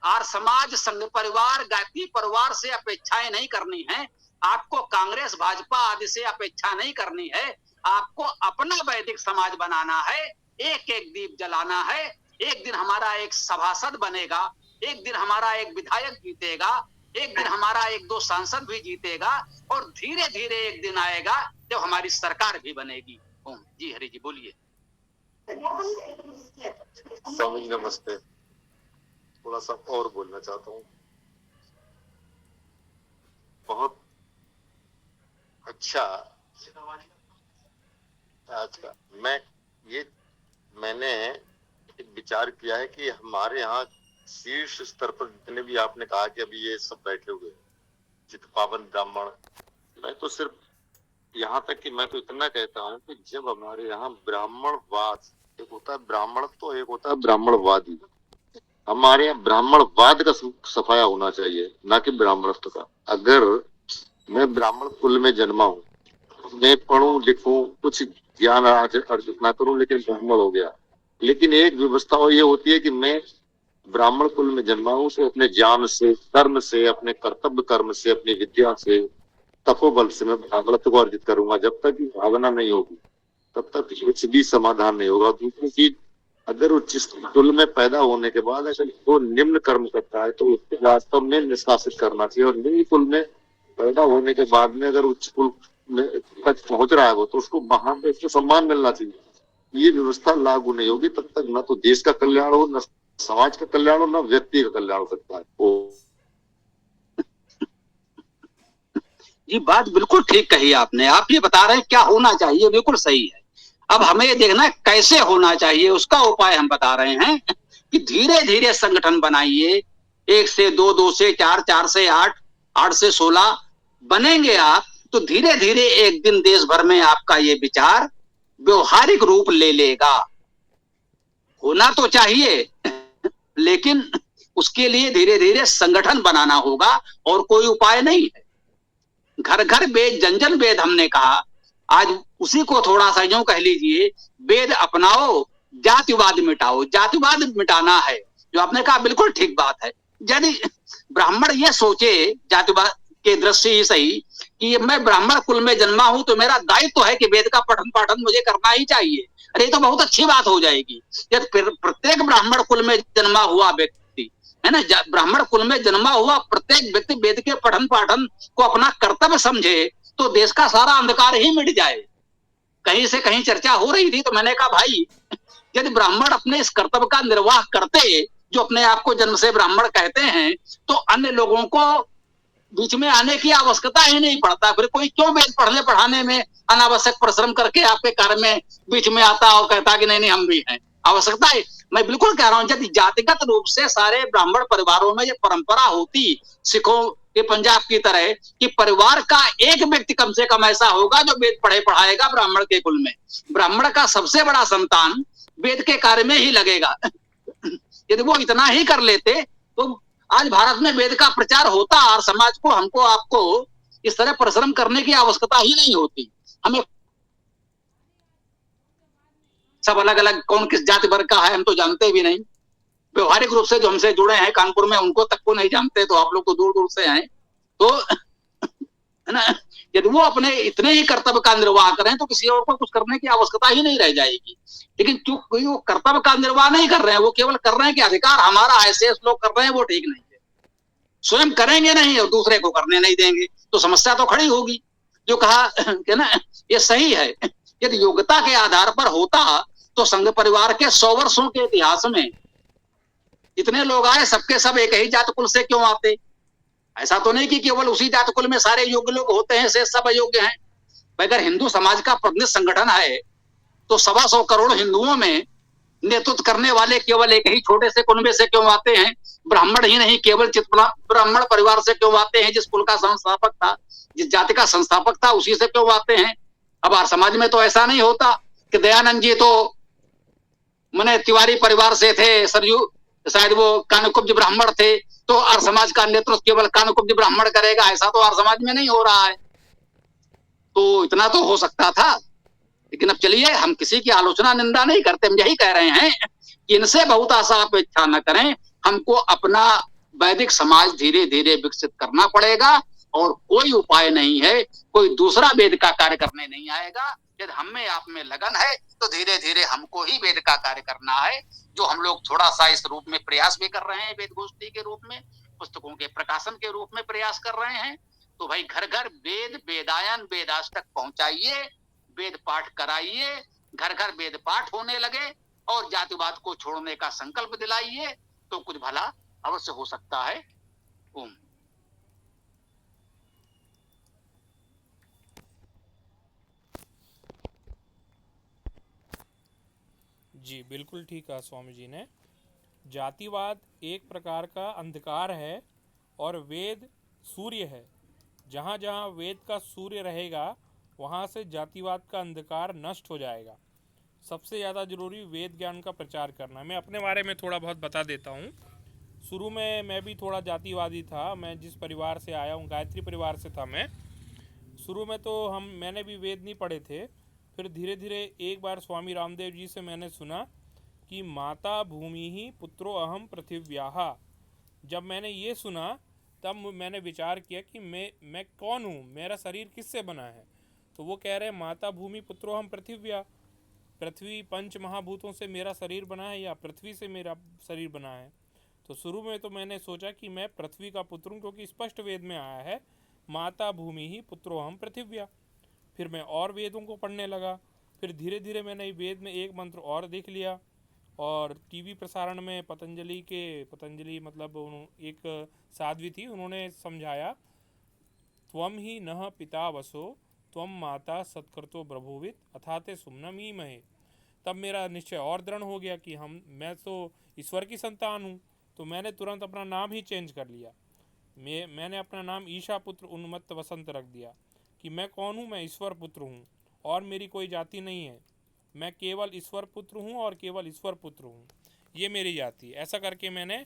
आर समाज, संघ परिवार, गायत्री परिवार से अपेक्षाएं नहीं करनी है, आपको कांग्रेस भाजपा आदि से अपेक्षा नहीं करनी है। आपको अपना वैदिक समाज बनाना है, एक एक दीप जलाना है। एक दिन हमारा एक सभासद बनेगा, एक दिन हमारा एक विधायक जीतेगा, एक दिन हमारा एक दो सांसद भी जीतेगा और धीरे धीरे एक दिन आएगा जब हमारी सरकार भी बनेगी। ओम जी हरि जी बोलिए। स्वामी जी नमस्ते। थोड़ा सा और बोलना चाहता हूँ। बहुत अच्छा आज का मैंने एक विचार किया है कि हमारे यहाँ शीर्ष स्तर पर जितने भी आपने कहा कि अभी ये सब बैठे हुए चित्पावन ब्राह्मण, मैं तो सिर्फ यहाँ तक कि मैं तो इतना कहता हूँ कि जब हमारे यहाँ ब्राह्मणवाद, एक होता है ब्राह्मण तो एक होता है ब्राह्मणवादी, हमारे यहाँ ब्राह्मणवाद का सफाया होना चाहिए, ना कि ब्राह्मणत्व का। अगर मैं ब्राह्मण कुल में जन्मा हूँ, मैं पढ़ूं लिखूं, कुछ ज्ञान अर्जित ना करूं, लेकिन ब्राह्मण हो गया लेकिन एक व्यवस्था ये होती है कि मैं ब्राह्मण कुल में जन्मा हूं, तो अपने ज्ञान से, कर्म से, अपने कर्तव्य कर्म से, अपनी विद्या से, तपोबल से मैं ब्राह्मणत्व को अर्जित करूंगा। जब तक ये भावना नहीं होगी तब तक कुछ भी समाधान नहीं होगा। दूसरी चीज, अगर उच्च कुल में पैदा होने के बाद अगर वो निम्न कर्म करता है तो उसको वास्तव में निष्कासित करना चाहिए, और निम्न कुल में पैदा होने के बाद में अगर उच्च कुल में तक पहुंच रहा है वो, तो उसको वहां पे उसको सम्मान मिलना चाहिए। ये व्यवस्था लागू नहीं होगी तब तक न तो देश का कल्याण हो, न समाज का कल्याण हो, न व्यक्ति का कल्याण हो सकता है। ये बात बिल्कुल ठीक कही आपने। आप ये बता रहे हैं क्या होना चाहिए, बिल्कुल सही है। अब हमें ये देखना है कैसे होना चाहिए, उसका उपाय हम बता रहे हैं कि धीरे धीरे संगठन बनाइए। 1 से 2, 2 से 4, 4 से 8, 8 से 16 बनेंगे आप, तो धीरे धीरे एक दिन देश भर में आपका ये विचार व्यवहारिक रूप ले लेगा। होना तो चाहिए लेकिन उसके लिए धीरे धीरे संगठन बनाना होगा और कोई उपाय नहीं है। घर घर वेद, जन जन वेद हमने कहा, आज उसी को थोड़ा सा यूं कह लीजिए, वेद अपनाओ, जातिवाद मिटाओ। जातिवाद मिटाना है, जो आपने कहा बिल्कुल ठीक बात है। यदि ब्राह्मण ये सोचे जातिवाद के दृष्टि ही सही कि मैं ब्राह्मण कुल में जन्मा हूं तो मेरा दायित्व है कि वेद का पठन पाठन मुझे करना ही चाहिए, अरे ये तो बहुत अच्छी बात हो जाएगी। यदि प्रत्येक ब्राह्मण कुल में जन्मा हुआ व्यक्ति है ना, ब्राह्मण कुल में जन्मा हुआ प्रत्येक व्यक्ति वेद के पठन पाठन को अपना कर्तव्य समझे तो देश का सारा अंधकार ही मिट जाए। कहीं से कहीं चर्चा हो रही थी तो मैंने कहा भाई, यदि ब्राह्मण अपने इस कर्तव्य का निर्वाह करते, जो अपने आप को जन्म से ब्राह्मण कहते हैं, तो अन्य लोगों को बीच में आने की आवश्यकता ही नहीं पड़ता। फिर कोई क्यों वेद पढ़ने पढ़ाने में अनावश्यक परिश्रम करके आपके कार्य में बीच में आता और कहता कि नहीं नहीं हम भी हैं, आवश्यकता है। मैं बिल्कुल कह रहा हूं, यदि जातिगत रूप से सारे ब्राह्मण परिवारों में ये परंपरा होती, सिखों के पंजाब की तरह, कि परिवार का एक व्यक्ति कम से कम ऐसा होगा जो वेद पढ़े पढ़ाएगा ब्राह्मण के कुल में, ब्राह्मण का सबसे बड़ा संतान वेद के कार्य में ही लगेगा यदि वो इतना ही कर लेते तो आज भारत में वेद का प्रचार होता और समाज को, हमको आपको इस तरह परिश्रम करने की आवश्यकता ही नहीं होती। हमें सब अलग अलग कौन किस जाति वर्ग का है हम तो जानते भी नहीं। व्यवहारिक रूप से जो हमसे जुड़े हैं कानपुर में, उनको तक को नहीं जानते, तो आप लोग तो दूर दूर से हैं। तो है ना, यदि वो अपने इतने ही कर्तव्य का निर्वाह करें तो किसी और को कुछ करने की आवश्यकता ही नहीं रह जाएगी। लेकिन क्योंकि वो कर्तव्य का निर्वाह नहीं कर रहे हैं, वो केवल कर रहे हैं कि अधिकार हमारा, ऐसे लोग कर रहे हैं, वो ठीक नहीं है। स्वयं करेंगे नहीं और दूसरे को करने नहीं देंगे तो समस्या तो खड़ी होगी। जो कहा कि ना, ये सही है। यदि योग्यता के आधार पर होता तो संघ परिवार के 100 वर्षों के इतिहास में इतने लोग आए, सबके सब एक ही जात कुल से क्यों आते? ऐसा तो नहीं कि केवल उसी जात कुल में सारे योग्य लोग होते हैं, से सब अयोग्य हैं। अगर हिंदू समाज का प्रतिनिधि संगठन है तो 125 करोड़ हिंदुओं में नेतृत्व करने वाले केवल एक ही छोटे से कुनबे से क्यों आते हैं? ब्राह्मण ही नहीं, केवल ब्राह्मण परिवार से क्यों आते हैं? जिस कुल का संस्थापक था, जिस जाति का संस्थापक था, उसी से क्यों आते हैं? अब आर्य समाज में तो ऐसा नहीं होता कि दयानंद जी तो मने तिवारी परिवार से थे, सरयू शायद वो कानुकुब्ज ब्राह्मण थे, तो आर्य समाज का नेतृत्व केवल कानुकुब्ज ब्राह्मण करेगा, ऐसा तो आर्य समाज में नहीं हो रहा है। तो इतना तो हो सकता था। लेकिन अब चलिए, हम किसी की आलोचना निंदा नहीं करते, हम यही कह रहे हैं कि इनसे बहुत आशा अपेक्षा न करें। हमको अपना वैदिक समाज धीरे धीरे विकसित करना पड़ेगा और कोई उपाय नहीं है, कोई दूसरा वेद का कार्य करने नहीं आएगा। यदि हम में आप में लगन है तो धीरे धीरे हमको ही वेद का कार्य करना है, जो हम लोग थोड़ा सा इस रूप में प्रयास भी कर रहे हैं, वेद गोष्ठी के रूप में, पुस्तकों के प्रकाशन के रूप में प्रयास कर रहे हैं। तो भाई घर घर वेद, वेदायन, वेदाष्टक पहुंचाइए, वेद पाठ कराइए, घर घर वेद पाठ होने लगे और जातिवाद को छोड़ने का संकल्प दिलाइए, तो कुछ भला अवश्य हो सकता है। ओम। जी बिल्कुल ठीक कहा स्वामी जी ने। जातिवाद एक प्रकार का अंधकार है और वेद सूर्य है। जहाँ जहाँ वेद का सूर्य रहेगा वहाँ से जातिवाद का अंधकार नष्ट हो जाएगा। सबसे ज़्यादा ज़रूरी वेद ज्ञान का प्रचार करना। मैं अपने बारे में थोड़ा बहुत बता देता हूँ। शुरू में मैं भी थोड़ा जातिवादी था। मैं जिस परिवार से आया हूँ, गायत्री परिवार से था मैं। शुरू में तो मैंने भी वेद नहीं पढ़े थे। फिर धीरे धीरे एक बार स्वामी रामदेव जी से मैंने सुना कि माता भूमि ही पुत्रो अहम पृथिव्याः। जब मैंने ये सुना तब मैंने विचार किया कि मैं कौन हूँ, मेरा शरीर किससे बना है। तो वो कह रहे हैं माता भूमि पुत्रो अहम पृथिव्या, पृथ्वी पंच महाभूतों से मेरा शरीर बना है या पृथ्वी से मेरा शरीर बना है। तो शुरू में तो मैंने सोचा कि मैं पृथ्वी का पुत्र हूँ, क्योंकि स्पष्ट वेद में आया है माता भूमि ही पुत्रो अहम पृथिव्या। फिर मैं और वेदों को पढ़ने लगा, फिर धीरे धीरे मैंने वेद में एक मंत्र और देख लिया, और टीवी प्रसारण में पतंजलि मतलब एक साध्वी थी, उन्होंने समझाया त्वम ही नः पिता वसो त्वम माता सत्कृतो ब्रभुवित अथाते सुमनम ईमहे। तब मेरा निश्चय और दृढ़ हो गया कि मैं तो ईश्वर की संतान हूँ। तो मैंने तुरंत अपना नाम ही चेंज कर लिया। मैंने अपना नाम ईशा पुत्र उन्मत्त वसंत रख दिया कि मैं कौन हूँ, मैं ईश्वर पुत्र हूँ और मेरी कोई जाति नहीं है। मैं केवल ईश्वर पुत्र हूँ और केवल ईश्वर पुत्र हूँ, ये मेरी जाति। ऐसा करके मैंने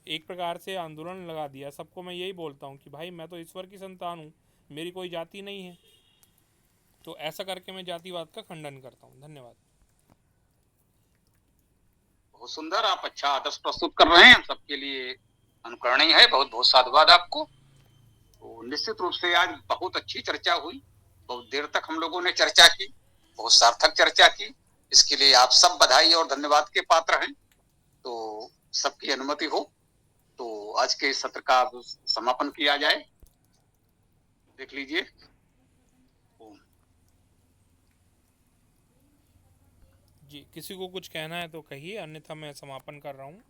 एक प्रकार से आंदोलन लगा दिया। सबको मैं यही बोलता हूँ कि भाई मैं तो ईश्वर की संतान हूँ, मेरी कोई जाति नहीं है। तो ऐसा करके मैं जातिवाद का खंडन करता हूँ। धन्यवाद। बहुत सुंदर, आप अच्छा आदर्श प्रस्तुत कर रहे हैं, सबके लिए अनुकरणीय है। बहुत बहुत साधुवाद आपको। तो निश्चित रूप से आज बहुत अच्छी चर्चा हुई, बहुत देर तक हम लोगों ने चर्चा की, बहुत सार्थक चर्चा की। इसके लिए आप सब बधाई और धन्यवाद के पात्र हैं। तो सबकी अनुमति हो तो आज के इस सत्र का समापन किया जाए। देख लीजिए। जी, किसी को कुछ कहना है तो कहिए, अन्यथा मैं समापन कर रहा हूँ।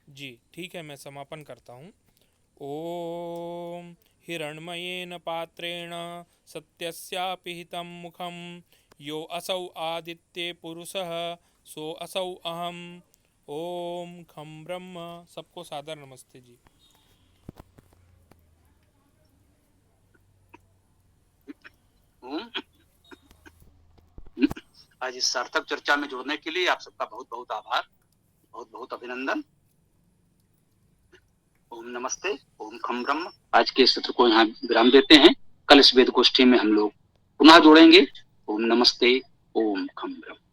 जी ठीक है, मैं समापन करता हूँ। ओम हिरण्मयेन पात्रेण सत्यस्यापि हितं मुखं यो असौ आदित्ये पुरुषः सो असौ अहम। ओम खम ब्रह्म। सबको सादर नमस्ते जी। आज इस सार्थक चर्चा में जुड़ने के लिए आप सबका बहुत बहुत आभार, बहुत बहुत अभिनंदन। ओम नमस्ते, ओम खम ब्रह्म। आज के सत्र को यहाँ विराम देते हैं। कल इस वेद गोष्ठी में हम लोग पुनः जुड़ेंगे। ओम नमस्ते, ओम खम ब्रह्म।